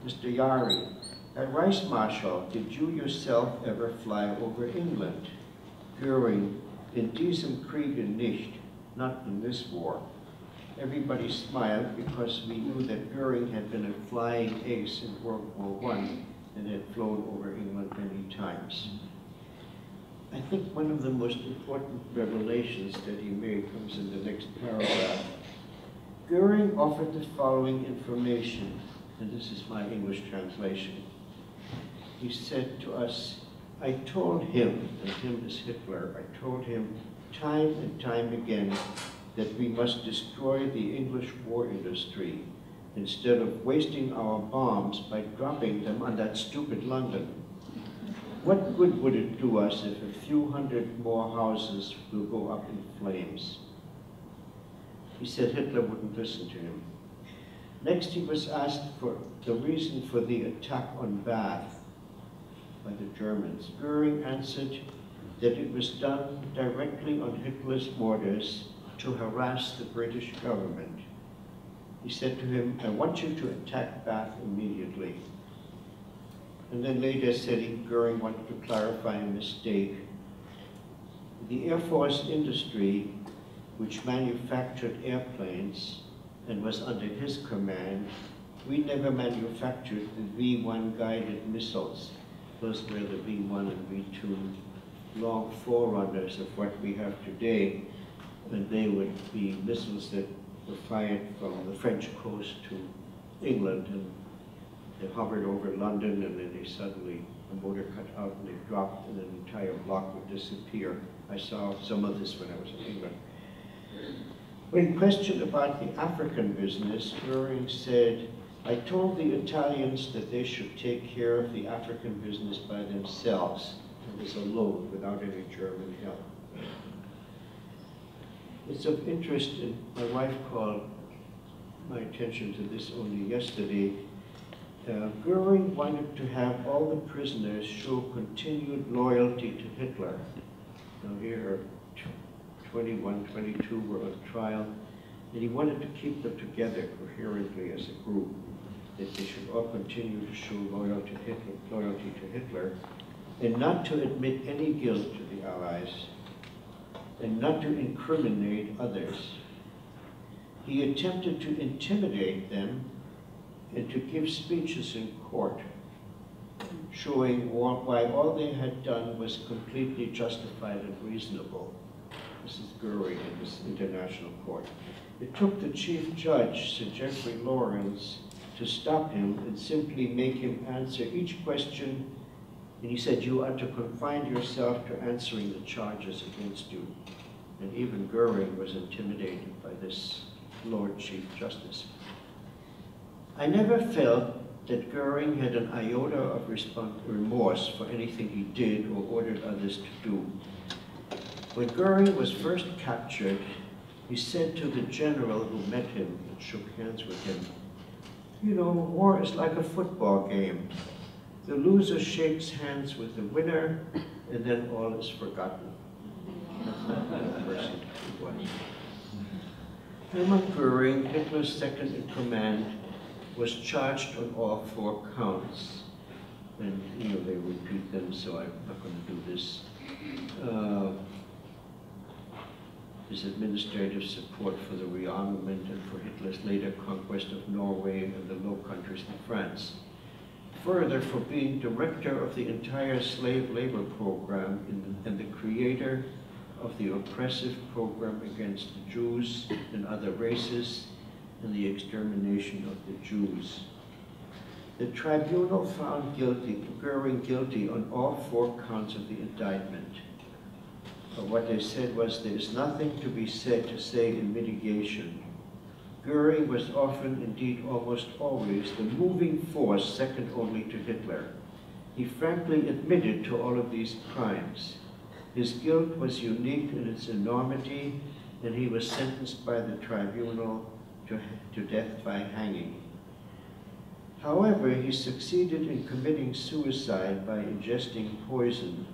Mr. Yari, at Vice Marshal, did you yourself ever fly over England? Goering, in diesem Kriege nicht, not in this war. Everybody smiled because we knew that Goering had been a flying ace in World War I and had flown over England many times. I think one of the most important revelations that he made comes in the next paragraph. Goering offered the following information, and this is my English translation. He said to us, I told him, and him is Hitler, I told him time and time again that we must destroy the English war industry instead of wasting our bombs by dropping them on that stupid London. What good would it do us if a few hundred more houses will go up in flames? He said Hitler wouldn't listen to him. Next, he was asked for the reason for the attack on Bath by the Germans. Goering answered that it was done directly on Hitler's orders to harass the British government. He said to him, I want you to attack Bath immediately. And then later said Goering wanted to clarify a mistake. The Air Force industry, which manufactured airplanes, and was under his command, we never manufactured the V-1 guided missiles. Those were the V-1 and V-2 long forerunners of what we have today, and they would be missiles that were fired from the French coast to England, and they hovered over London, and then they suddenly, the motor cut out and they dropped, and an entire block would disappear. I saw some of this when I was in England. When questioned about the African business, Goering said, "I told the Italians that they should take care of the African business by themselves. It was alone, without any German help." It's of interest, and my wife called my attention to this only yesterday. Goering wanted to have all the prisoners show continued loyalty to Hitler. Now here are 21, 22 were on trial, and he wanted to keep them together coherently as a group, that they should all continue to show loyalty to Hitler, and not to admit any guilt to the Allies, and not to incriminate others. He attempted to intimidate them and to give speeches in court, showing why all they had done was completely justified and reasonable. This is Goering in this international court. It took the chief judge, Sir Geoffrey Lawrence, to stop him and simply make him answer each question, and he said, "You are to confine yourself to answering the charges against you." And even Goering was intimidated by this Lord Chief Justice. I never felt that Goering had an iota of remorse for anything he did or ordered others to do. When Goering was first captured, he said to the general who met him and shook hands with him, "You know, war is like a football game. The loser shakes hands with the winner, and then all is forgotten." That's not the kind of person he was. Hermann Goering, Hitler's second in command, was charged on all 4 counts. And they repeat them, so I'm not going to do this. His administrative support for the rearmament and for Hitler's later conquest of Norway and the Low Countries in France. Further, for being director of the entire slave labor program and the creator of the oppressive program against the Jews and other races and the extermination of the Jews. The tribunal found Goering guilty on all 4 counts of the indictment. But what they said was, there is nothing to be said to say in mitigation. Goering was often, indeed almost always, the moving force second only to Hitler. He frankly admitted to all of these crimes. His guilt was unique in its enormity, and he was sentenced by the tribunal to death by hanging. However, he succeeded in committing suicide by ingesting poison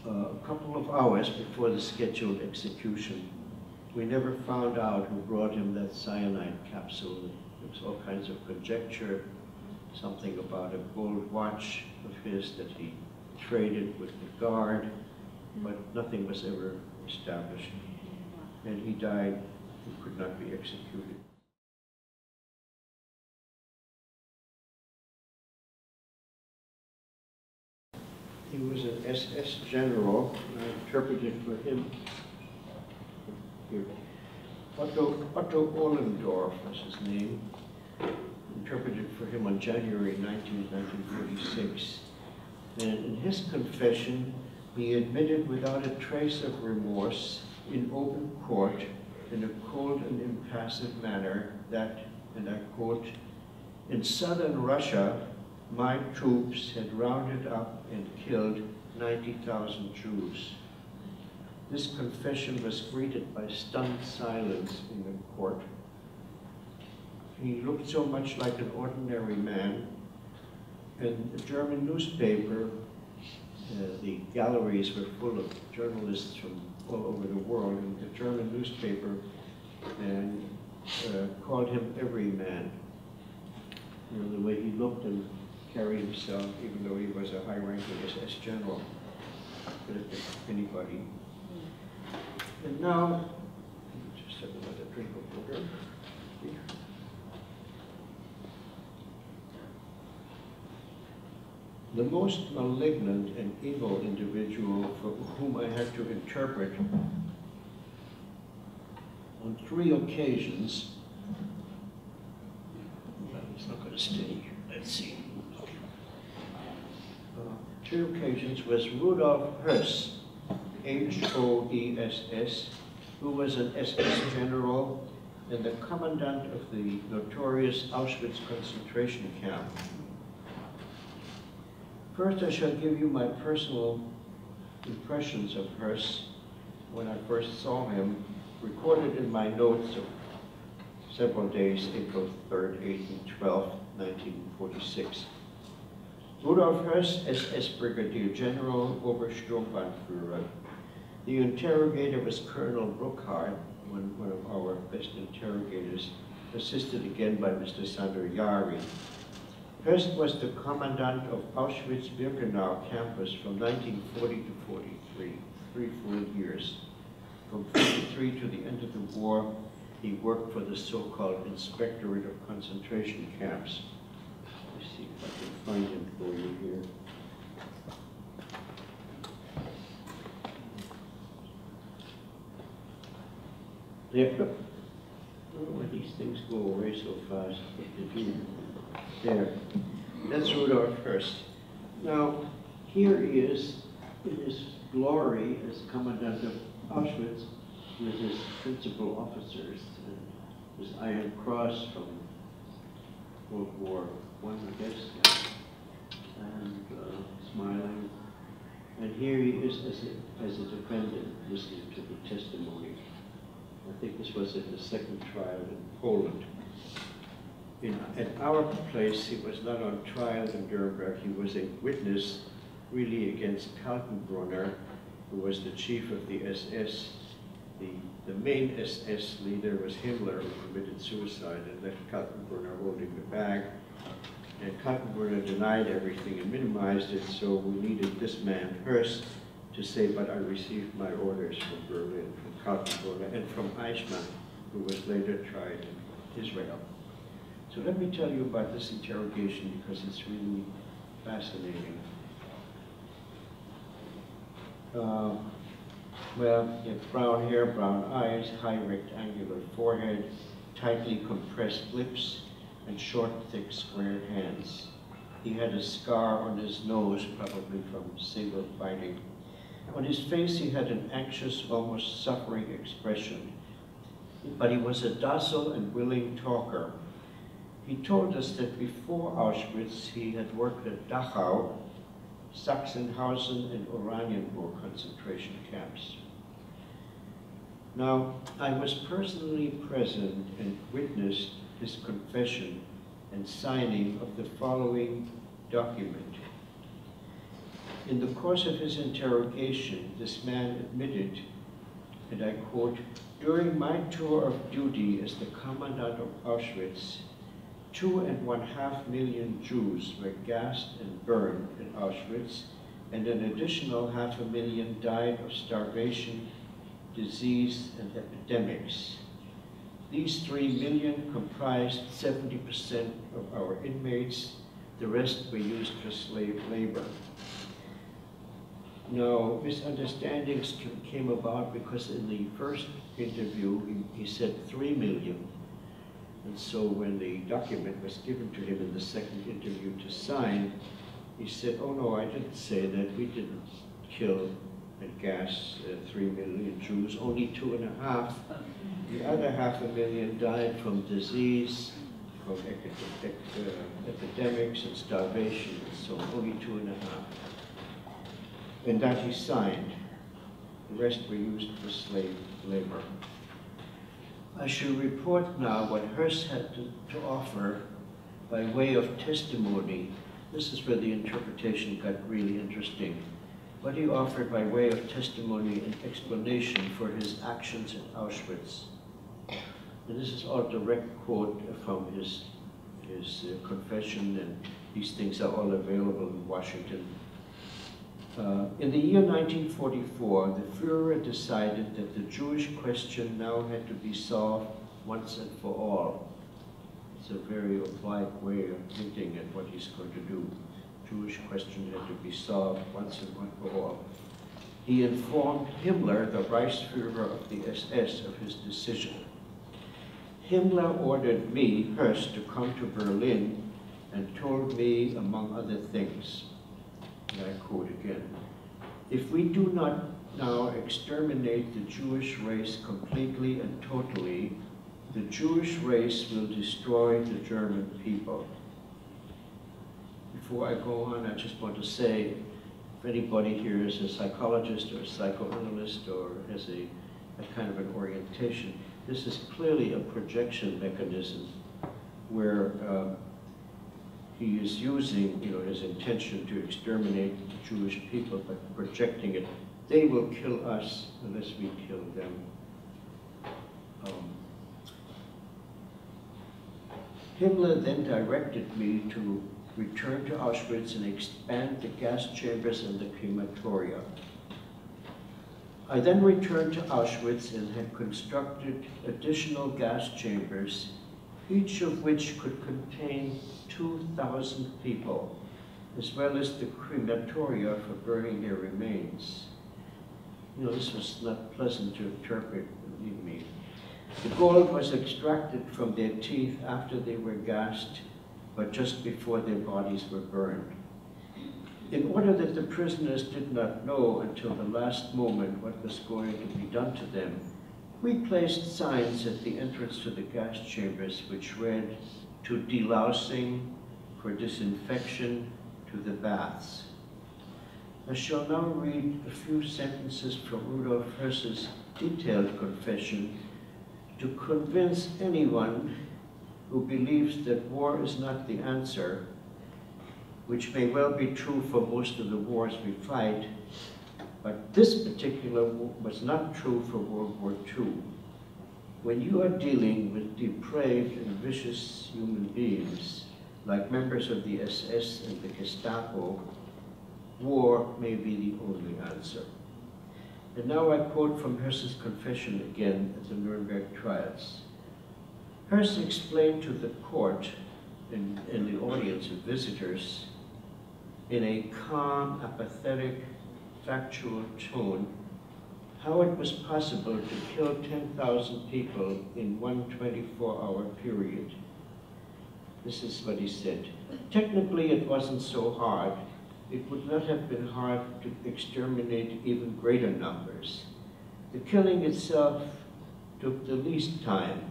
a couple of hours before the scheduled execution. We never found out who brought him that cyanide capsule. There was all kinds of conjecture, something about a gold watch of his that he traded with the guard, but nothing was ever established. And he died, he could not be executed. He was an SS general, and I interpreted for him here. Otto Ohlendorf was his name. Interpreted for him on January 19, 1946. And in his confession, he admitted without a trace of remorse in open court, in a cold and impassive manner, that, and I quote, "In southern Russia, my troops had rounded up and killed 90,000 Jews." This confession was greeted by stunned silence in the court. He looked so much like an ordinary man, and the German newspaper, the galleries were full of journalists from all over the world, and the German newspaper called him everyman. You know, the way he looked and carried himself, even though he was a high-ranking SS general, could have been anybody. And now, just have another drink of water. order. The most malignant and evil individual for whom I had to interpret on 3 occasions. Well, it's not going to stay. Let's see. 3 occasions was Rudolf Höss, H-O-E-S-S, who was an SS general and the commandant of the notorious Auschwitz concentration camp. First, I shall give you my personal impressions of Höss when I first saw him, recorded in my notes of several days, April 3rd, 8th, and 12th, 1946. Rudolf Höss, SS Brigadier General, Obersturmbannführer. The interrogator was Colonel Bruckhardt, one of our best interrogators, assisted again by Mr. Sander Yari. Höss was the commandant of Auschwitz-Birkenau campus from 1940 to 43, 3 full years. From 43 to the end of the war, he worked for the so-called Inspectorate of Concentration Camps. Let's see if I can find him for you here. There. I don't know why these things go away so fast. There. That's Rudolf Höss. Now, here he is in his glory as commandant of Auschwitz with his principal officers and his Iron Cross from World War I, I guess, and smiling. And here he is as a defendant listening to the testimony. I think this was in the second trial in Poland. At our place, he was not on trial in Nuremberg. He was a witness really against Kaltenbrunner, who was the chief of the SS. The main SS leader was Himmler, who committed suicide and left Kaltenbrunner holding the bag. And Kaltenbrunner denied everything and minimized it, so we needed this man, Höss, to say, but I received my orders from Berlin, from Kaltenbrunner, and from Eichmann, who was later tried in Israel. So let me tell you about this interrogation because it's really fascinating. Well, he had brown hair, brown eyes, high rectangular forehead, tightly compressed lips, and short, thick, square hands. He had a scar on his nose, probably from single biting. On his face, he had an anxious, almost suffering expression, but he was a docile and willing talker. He told us that before Auschwitz, he had worked at Dachau, Sachsenhausen, and Oranienburg concentration camps. Now, I was personally present and witnessed his confession and signing of the following document. In the course of his interrogation, this man admitted, and I quote, "During my tour of duty as the commandant of Auschwitz, 2.5 million Jews were gassed and burned in Auschwitz, and an additional 500,000 died of starvation, disease, and epidemics. These 3 million comprised 70% of our inmates. The rest were used for slave labor." Now, misunderstandings came about because in the first interview, he said 3 million. And so when the document was given to him in the second interview to sign, he said, "Oh no, I didn't say that. We didn't kill and gas 3 million Jews, only 2.5. The other 500,000 died from disease, from epidemics and starvation, so only 2.5. And that he signed. The rest were used for slave labor. I shall report now what Höss had to offer by way of testimony. This is where the interpretation got really interesting. What he offered by way of testimony and explanation for his actions in Auschwitz. And this is all direct quote from his confession, and these things are all available in Washington. In the year 1944, the Führer decided that the Jewish question now had to be solved once and for all. It's a very oblique way of hinting at what he's going to do. Jewish question had to be solved once and for all. He informed Himmler, the Reichsführer of the SS, of his decision. Himmler ordered me, Höss, to come to Berlin and told me, among other things, and I quote again, "If we do not now exterminate the Jewish race completely and totally, the Jewish race will destroy the German people." Before I go on, I just want to say, if anybody here is a psychologist or a psychoanalyst or has a kind of an orientation, this is clearly a projection mechanism where he is using, his intention to exterminate the Jewish people, but projecting it. They will kill us unless we kill them. Himmler then directed me to return to Auschwitz and expand the gas chambers and the crematoria. I then returned to Auschwitz and had constructed additional gas chambers, each of which could contain 2,000 people, as well as the crematoria for burning their remains. This was not pleasant to interpret, believe me. The gold was extracted from their teeth after they were gassed, but just before their bodies were burned. In order that the prisoners did not know until the last moment what was going to be done to them, we placed signs at the entrance to the gas chambers which read, "To delousing, for disinfection, to the baths." I shall now read a few sentences from Rudolf Höss's detailed confession to convince anyone who believes that war is not the answer, which may well be true for most of the wars we fight, but this particular war was not true for World War II. When you are dealing with depraved and vicious human beings, like members of the SS and the Gestapo, war may be the only answer. And now I quote from Höss's confession again at the Nuremberg trials. Höss explained to the court and the audience of visitors in a calm, apathetic, factual tone how it was possible to kill 10,000 people in one 24-hour period. This is what he said. Technically, it wasn't so hard. It would not have been hard to exterminate even greater numbers. The killing itself took the least time.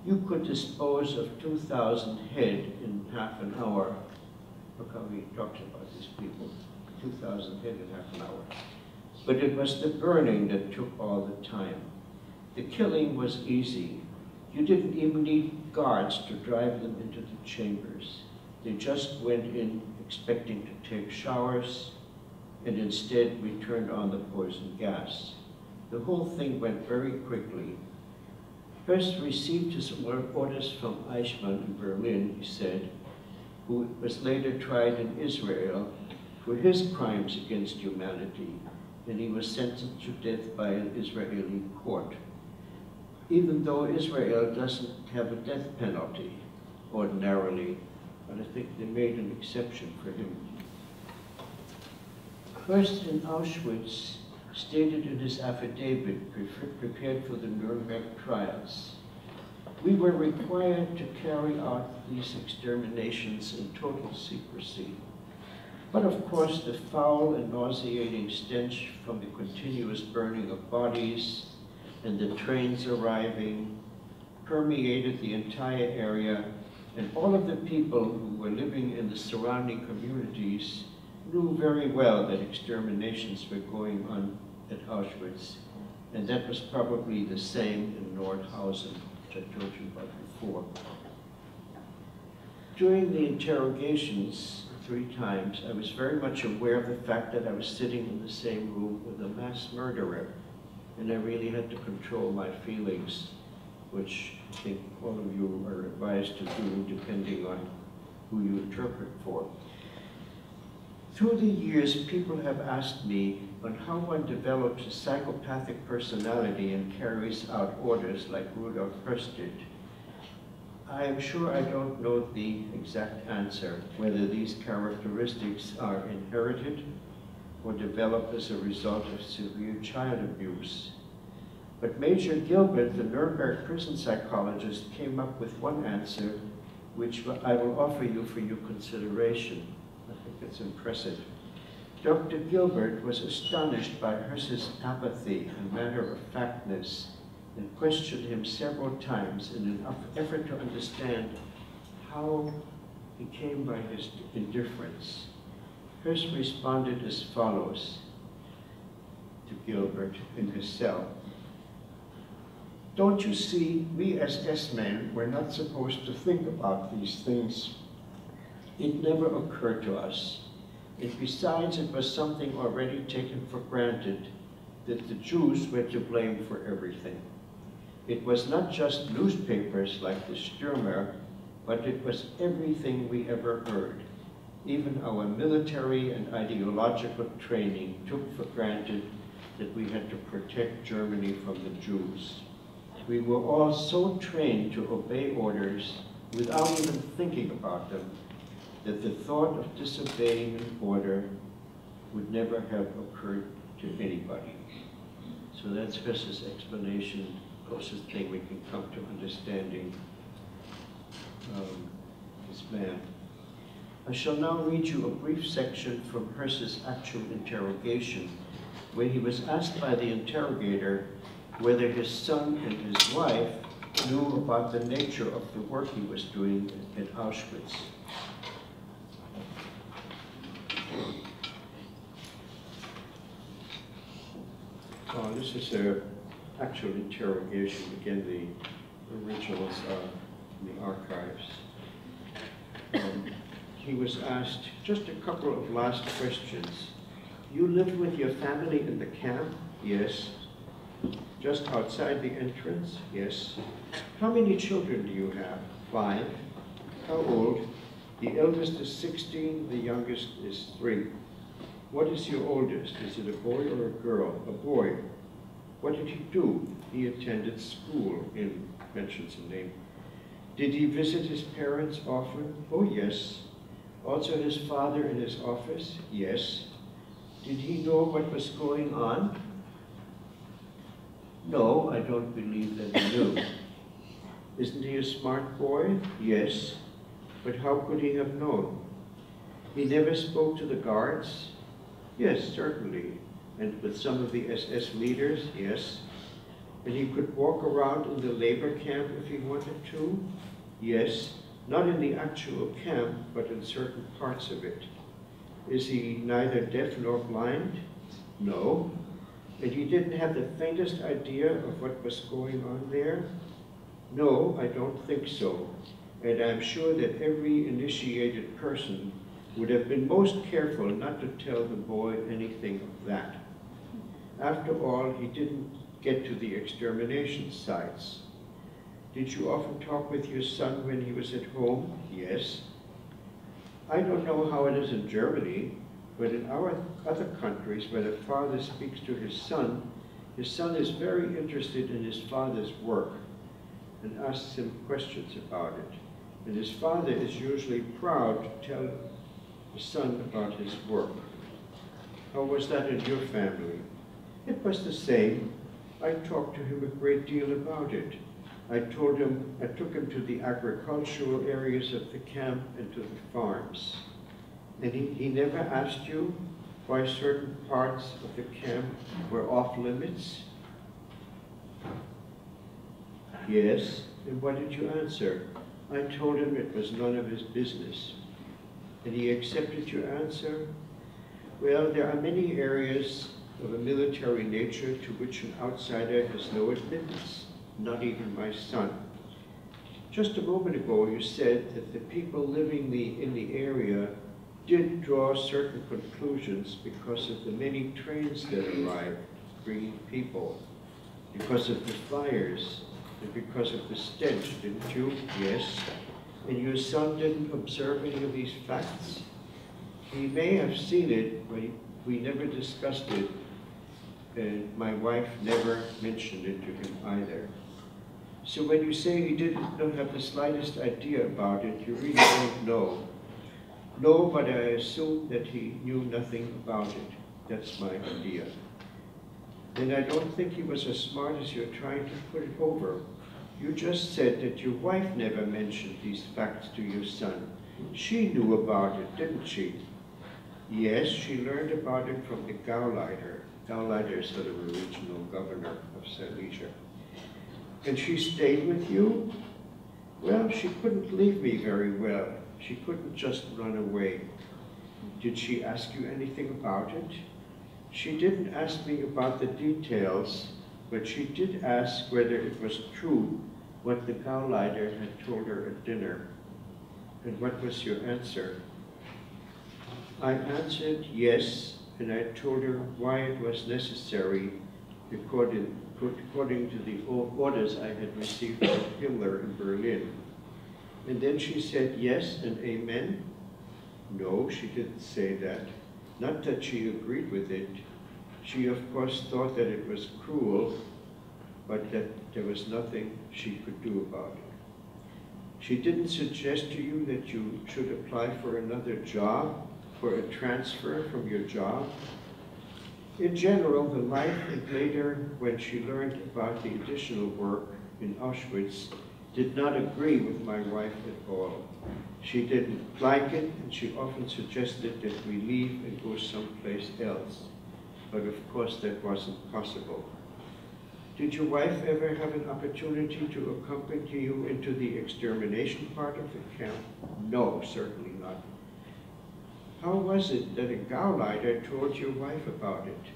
You could dispose of 2,000 head in half an hour. Look how he talks about these people. 2,000 head in half an hour. But it was the burning that took all the time. The killing was easy. You didn't even need guards to drive them into the chambers. They just went in expecting to take showers, and instead we turned on the poison gas. The whole thing went very quickly. Höss received his orders from Eichmann in Berlin, he said, who was later tried in Israel for his crimes against humanity, and he was sentenced to death by an Israeli court. Even though Israel doesn't have a death penalty ordinarily, but I think they made an exception for him. Höss in Auschwitz stated in his affidavit prepared for the Nuremberg trials, "We were required to carry out these exterminations in total secrecy. But of course the foul and nauseating stench from the continuous burning of bodies and the trains arriving permeated the entire area, and all of the people who were living in the surrounding communities knew very well that exterminations were going on at Auschwitz, and that was probably the same in Nordhausen, which I told you about before." During the interrogations 3 times, I was very much aware of the fact that I was sitting in the same room with a mass murderer, and I really had to control my feelings, which I think all of you are advised to do depending on who you interpret for. Through the years, people have asked me on how one develops a psychopathic personality and carries out orders like Rudolf Höss did. I am sure I don't know the exact answer, whether these characteristics are inherited or developed as a result of severe child abuse. But Major Gilbert, the Nuremberg prison psychologist, came up with one answer, which I will offer you for your consideration. I think it's impressive. Dr. Gilbert was astonished by Hirsch's apathy and matter-of-factness and questioned him several times in an effort to understand how he came by his indifference. Hirsch responded as follows to Gilbert in his cell. Don't you see, we as S-men were not supposed to think about these things. It never occurred to us. And besides, it was something already taken for granted that the Jews were to blame for everything. It was not just newspapers like the Stürmer, but it was everything we ever heard. Even our military and ideological training took for granted that we had to protect Germany from the Jews. We were all so trained to obey orders without even thinking about them that the thought of disobeying an order would never have occurred to anybody. So that's Hirsch's explanation, closest thing we can come to understanding this man. I shall now read you a brief section from Hirsch's actual interrogation, where he was asked by the interrogator whether his son and his wife knew about the nature of the work he was doing at Auschwitz. This is an actual interrogation. Again, the originals are in the archives. He was asked just a couple of last questions. You lived with your family in the camp? Yes. Just outside the entrance? Yes. How many children do you have? 5. How old? The eldest is 16, the youngest is 3. What is your oldest? Is it a boy or a girl? A boy. What did he do? He attended school in, mentions a name. Did he visit his parents often? Oh, yes. Also his father in his office? Yes. Did he know what was going on? No, I don't believe that he knew. Isn't he a smart boy? Yes. But how could he have known? He never spoke to the guards? Yes, certainly. And with some of the SS leaders? Yes. And he could walk around in the labor camp if he wanted to? Yes. Not in the actual camp, but in certain parts of it. Is he neither deaf nor blind? No. And he didn't have the faintest idea of what was going on there? No, I don't think so. And I'm sure that every initiated person would have been most careful not to tell the boy anything of that. After all, he didn't get to the extermination sites. Did you often talk with your son when he was at home? Yes. I don't know how it is in Germany, but in our other countries, when a father speaks to his son is very interested in his father's work and asks him questions about it. And his father is usually proud to tell the son about his work. How was that in your family? It was the same. I talked to him a great deal about it. I took him to the agricultural areas of the camp and to the farms. And he never asked you why certain parts of the camp were off limits? Yes. And what did you answer? I told him it was none of his business. And he accepted your answer? Well, there are many areas of a military nature to which an outsider has no admittance, not even my son. Just a moment ago, you said that the people living in the area did draw certain conclusions because of the many trains that arrived bringing people, because of the fires, and because of the stench, didn't you? Yes. And your son didn't observe any of these facts? He may have seen it, but we never discussed it, and my wife never mentioned it to him either. So when you say he didn't have the slightest idea about it, you really don't know. No, but I assume that he knew nothing about it. That's my idea. And I don't think he was as smart as you're trying to put it over. You just said that your wife never mentioned these facts to your son. She knew about it, didn't she? Yes, she learned about it from the Gauleiter. Gauleiter is sort of a regional governor of Silesia. And she stayed with you? Well, she couldn't leave me very well. She couldn't just run away. Did she ask you anything about it? She didn't ask me about the details, but she did ask whether it was true what the Gauleiter had told her at dinner. And what was your answer? I answered yes, and I told her why it was necessary according to the orders I had received from Himmler in Berlin. And then she said yes and amen. No, she didn't say that. Not that she agreed with it. She, of course, thought that it was cruel, but that there was nothing she could do about it. She didn't suggest to you that you should apply for another job, for a transfer from your job. In general, the life and later, when she learned about the additional work in Auschwitz, did not agree with my wife at all. She didn't like it, and she often suggested that we leave and go someplace else. But of course, that wasn't possible. Did your wife ever have an opportunity to accompany you into the extermination part of the camp? No, certainly not. How was it that a Gauleiter told your wife about it?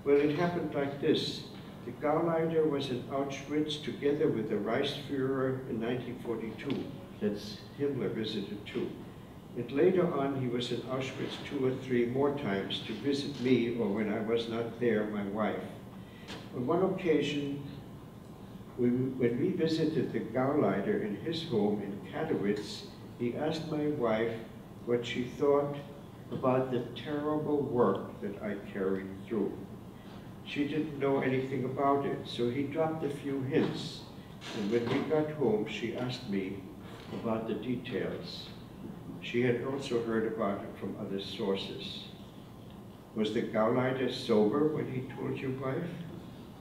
Well, it happened like this. The Gauleiter was in Auschwitz together with the Reichsführer in 1942. That's Himmler visited too. And later on, he was in Auschwitz 2 or 3 more times to visit me, or when I was not there, my wife. On one occasion, when we visited the Gauleiter in his home in Katowice, he asked my wife what she thought about the terrible work that I carried through. She didn't know anything about it, so he dropped a few hints. And when we got home, she asked me about the details. She had also heard about it from other sources. Was the Gauleiter sober when he told your wife?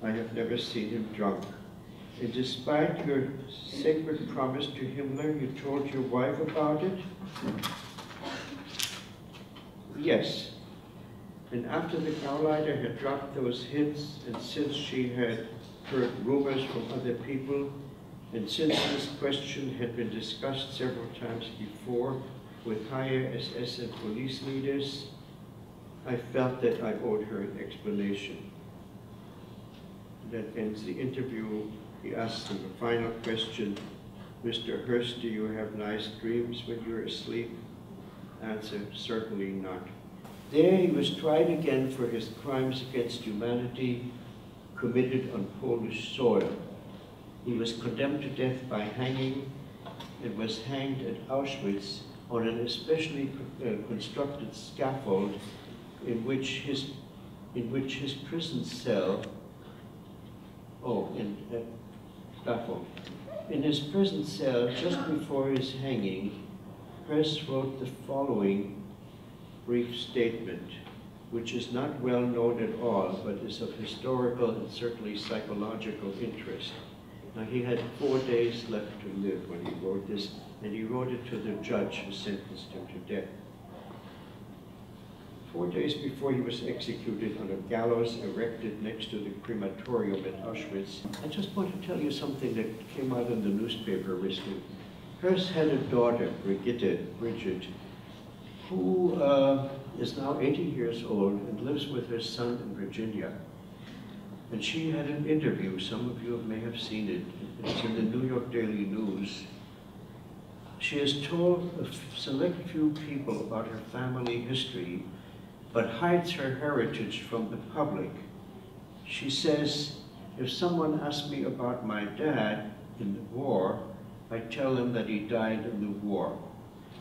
I have never seen him drunk. And despite your sacred promise to Himmler, you told your wife about it? Yes. And after the Gauleiter had dropped those hints, and since she had heard rumors from other people, and since this question had been discussed several times before with higher SS and police leaders, I felt that I owed her an explanation. That ends the interview. He asks him the final question, Mr. Hurst, do you have nice dreams when you're asleep? Answer, certainly not. There he was tried again for his crimes against humanity committed on Polish soil. He was condemned to death by hanging and was hanged at Auschwitz on an especially constructed scaffold in which his prison cell, In his prison cell, just before his hanging, Hurst wrote the following brief statement, which is not well known at all, but is of historical and certainly psychological interest. Now, he had 4 days left to live when he wrote this, and he wrote it to the judge who sentenced him to death. 4 days before he was executed on a gallows erected next to the crematorium at Auschwitz. I just want to tell you something that came out in the newspaper recently. Hurst had a daughter, Bridget, who is now 80 years old and lives with her son in Virginia. And she had an interview, some of you may have seen it, it's in the New York Daily News. She has told a select few people about her family history, but hides her heritage from the public. She says, if someone asks me about my dad in the war, I tell them that he died in the war,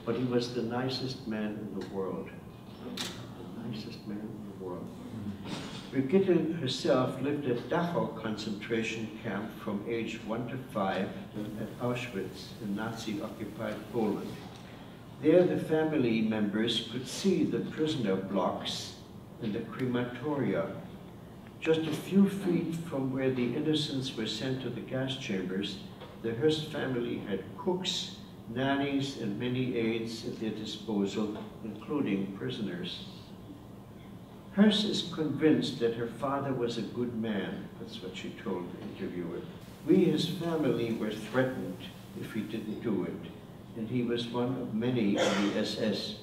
but he was the nicest man in the world. The nicest man in the world. Brigitte herself lived at Dachau concentration camp from age 1 to 5 at Auschwitz in Nazi-occupied Poland. There the family members could see the prisoner blocks and the crematoria. Just a few feet from where the innocents were sent to the gas chambers, the Hearst family had cooks, nannies, and many aides at their disposal, including prisoners. Hearst is convinced that her father was a good man. That's what she told the interviewer. We, his family, were threatened if he didn't do it, and he was one of many in the SS.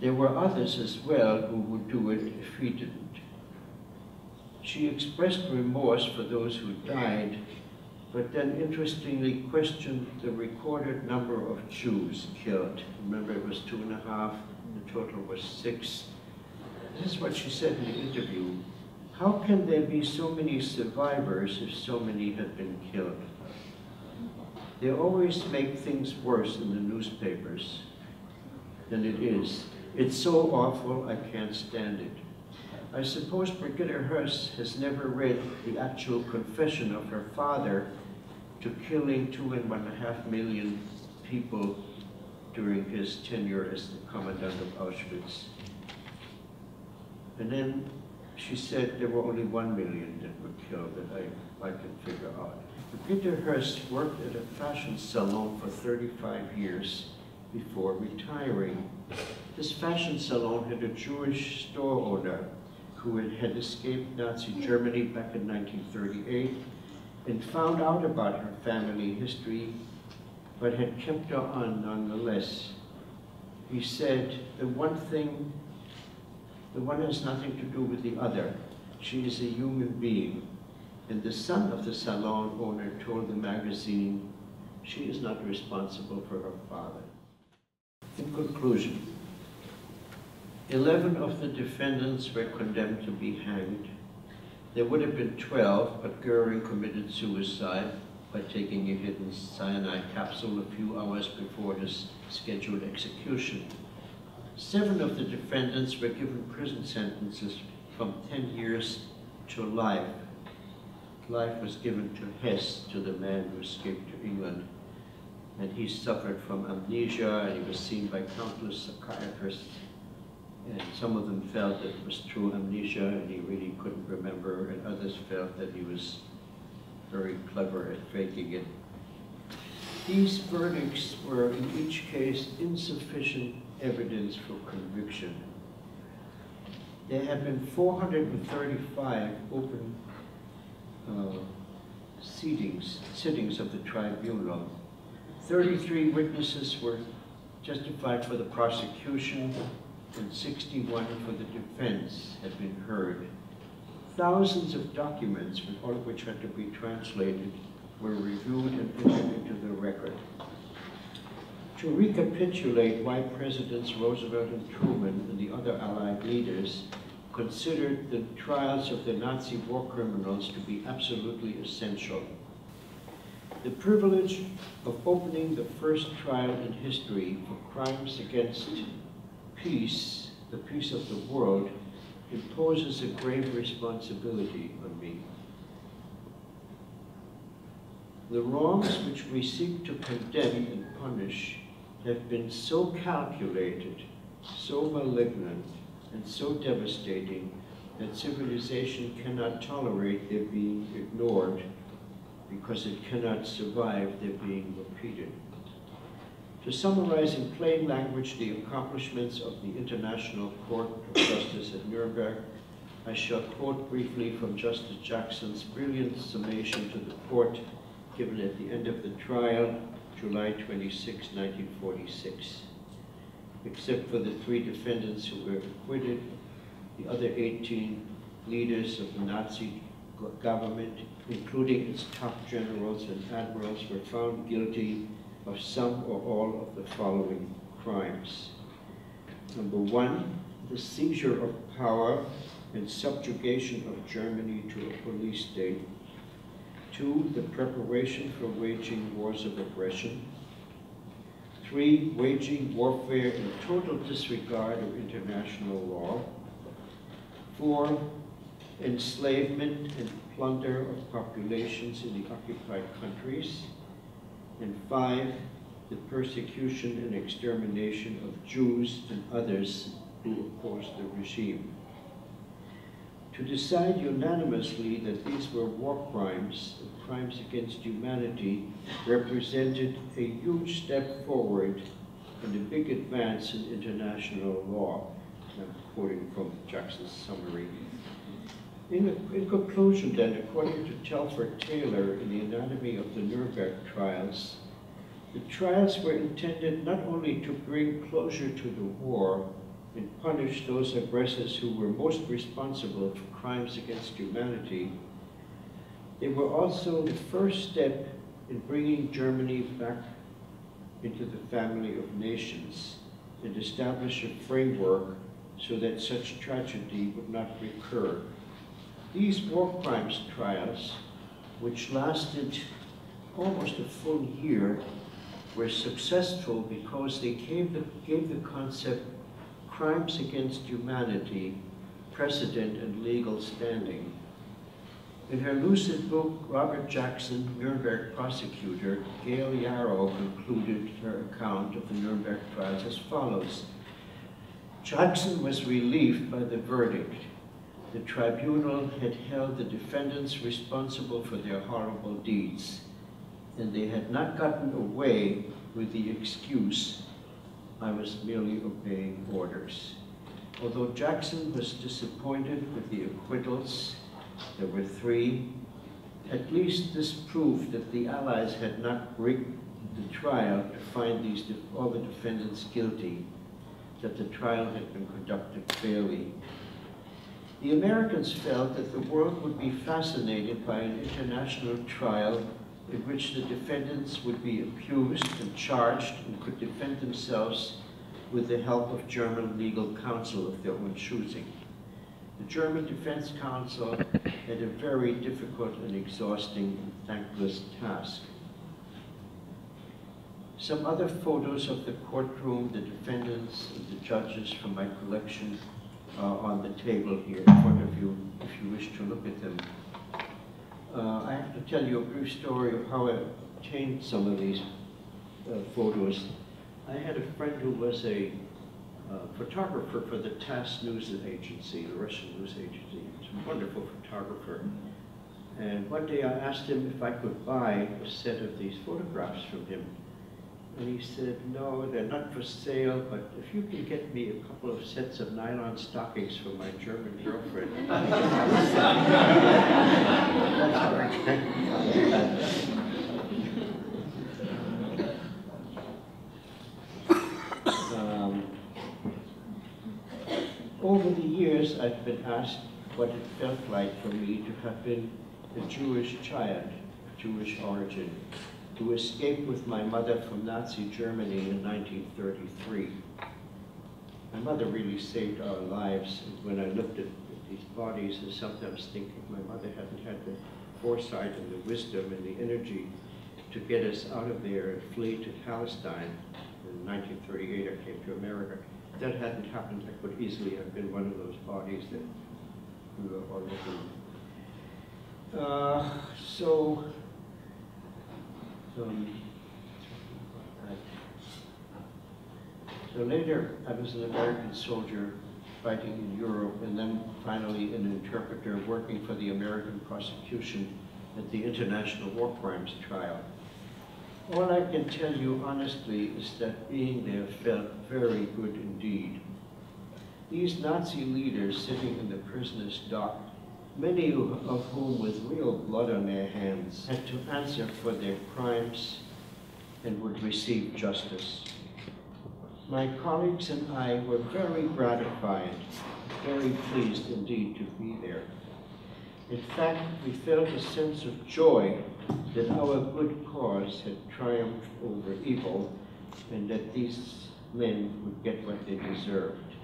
There were others as well who would do it if he didn't. She expressed remorse for those who died, but then interestingly questioned the recorded number of Jews killed. Remember, it was 2.5, the total was 6. This is what she said in the interview. How can there be so many survivors if so many had been killed? They always make things worse in the newspapers than it is. It's so awful, I can't stand it. I suppose Brigitte Hearst has never read the actual confession of her father to killing 2.5 million people during his tenure as the commandant of Auschwitz. And then she said there were only 1 million that were killed that I can figure out. Brigitte Hearst worked at a fashion salon for 35 years before retiring. This fashion salon had a Jewish store owner who had escaped Nazi Germany back in 1938 and found out about her family history, but had kept her on nonetheless. He said, the one has nothing to do with the other. She is a human being. And the son of the salon owner told the magazine, she is not responsible for her father. In conclusion, 11 of the defendants were condemned to be hanged. There would have been 12, but Goering committed suicide by taking a hidden cyanide capsule a few hours before his scheduled execution. 7 of the defendants were given prison sentences from 10 years to life. Life was given to Hess, to the man who escaped to England, and he suffered from amnesia, and he was seen by countless psychiatrists, and some of them felt that it was true amnesia and he really couldn't remember, and others felt that he was very clever at faking it. These verdicts were in each case insufficient evidence for conviction. There have been 435 open sittings of the tribunal. 33 witnesses were justified for the prosecution and 61 for the defense had been heard. Thousands of documents, all of which had to be translated, were reviewed and entered into the record. To recapitulate why Presidents Roosevelt and Truman and the other Allied leaders considered the trials of the Nazi war criminals to be absolutely essential. The privilege of opening the first trial in history for crimes against peace, the peace of the world, imposes a grave responsibility on me. The wrongs which we seek to condemn and punish have been so calculated, so malignant, and so devastating that civilization cannot tolerate their being ignored because it cannot survive their being repeated. To summarize in plain language the accomplishments of the International Court of Justice at Nuremberg, I shall quote briefly from Justice Jackson's brilliant summation to the court given at the end of the trial, July 26, 1946. Except for the 3 defendants who were acquitted, the other 18 leaders of the Nazi government, including its top generals and admirals, were found guilty of some or all of the following crimes. Number 1, the seizure of power and subjugation of Germany to a police state. 2, the preparation for waging wars of aggression. 3, waging warfare in total disregard of international law. 4, enslavement and plunder of populations in the occupied countries. And 5, the persecution and extermination of Jews and others who opposed the regime. To decide unanimously that these were war crimes, crimes against humanity, represented a huge step forward and a big advance in international law. I'm quoting from Jackson's summary. In conclusion then, according to Telford Taylor in the Anatomy of the Nuremberg Trials, the trials were intended not only to bring closure to the war and punish those aggressors who were most responsible for crimes against humanity, they were also the first step in bringing Germany back into the family of nations and establish a framework so that such tragedy would not recur. These war crimes trials, which lasted almost a full year, were successful because they gave the concept crimes against humanity precedent and legal standing. In her lucid book, Robert Jackson, Nuremberg prosecutor, Gail Yarrow concluded her account of the Nuremberg trials as follows. Jackson was relieved by the verdict. The tribunal had held the defendants responsible for their horrible deeds, and they had not gotten away with the excuse, "I was merely obeying orders." Although Jackson was disappointed with the acquittals, there were 3, at least this proved that the Allies had not rigged the trial to find all the defendants guilty, that the trial had been conducted fairly. The Americans felt that the world would be fascinated by an international trial in which the defendants would be accused and charged and could defend themselves with the help of German legal counsel of their own choosing. The German Defense Council had a very difficult and exhausting and thankless task. Some other photos of the courtroom, the defendants, and the judges from my collection are on the table here in front of you if you wish to look at them. I have to tell you a brief story of how I obtained some of these photos. I had a friend who was a photographer for the TASS news agency, the Russian news agency. He was a wonderful photographer. And one day I asked him if I could buy a set of these photographs from him. And he said, "No, they're not for sale, but if you can get me a couple of sets of nylon stockings for my German girlfriend." Over the years, I've been asked what it felt like for me to have been a Jewish child, of Jewish origin, to escape with my mother from Nazi Germany in 1933. My mother really saved our lives. When I looked at these bodies, I sometimes think if my mother hadn't had the foresight and the wisdom and the energy to get us out of there and flee to Palestine. In 1938, I came to America. If that hadn't happened, I could easily have been one of those bodies that we were all looking at. So later, I was an American soldier fighting in Europe, and then finally an interpreter working for the American prosecution at the International War Crimes Trial. All I can tell you honestly is that being there felt very good indeed. These Nazi leaders sitting in the prisoner's dock, many of whom with real blood on their hands, had to answer for their crimes and would receive justice. My colleagues and I were very gratified, very pleased indeed to be there. In fact, we felt a sense of joy that our good cause had triumphed over evil and that these men would get what they deserved.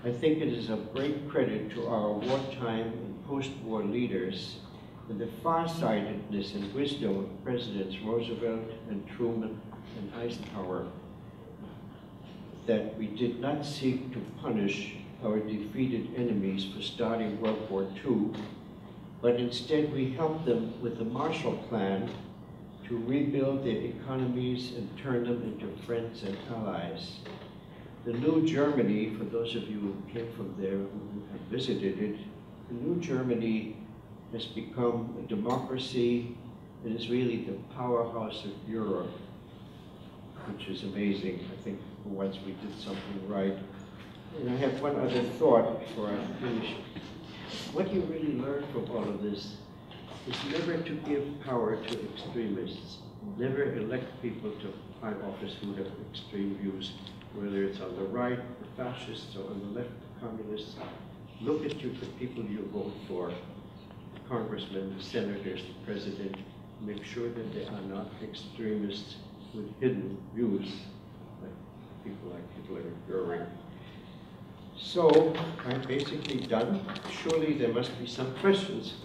I think it is of great credit to our wartime and post-war leaders and the farsightedness and wisdom of Presidents Roosevelt and Truman and Eisenhower that we did not seek to punish our defeated enemies for starting World War II, but instead we helped them with the Marshall Plan to rebuild their economies and turn them into friends and allies. The new Germany, for those of you who came from there who have visited it, the new Germany has become a democracy and is really the powerhouse of Europe, which is amazing. I think for once we did something right. And I have one other thought before I finish. What you really learn from all of this is never to give power to extremists. Never elect people to high office who have extreme views, whether it's on the right, the fascists, or on the left, the communists. Look at the people you vote for, the congressmen, the senators, the president. Make sure that they are not extremists with hidden views, like people like Hitler and Goering. So, I'm basically done. Surely there must be some questions.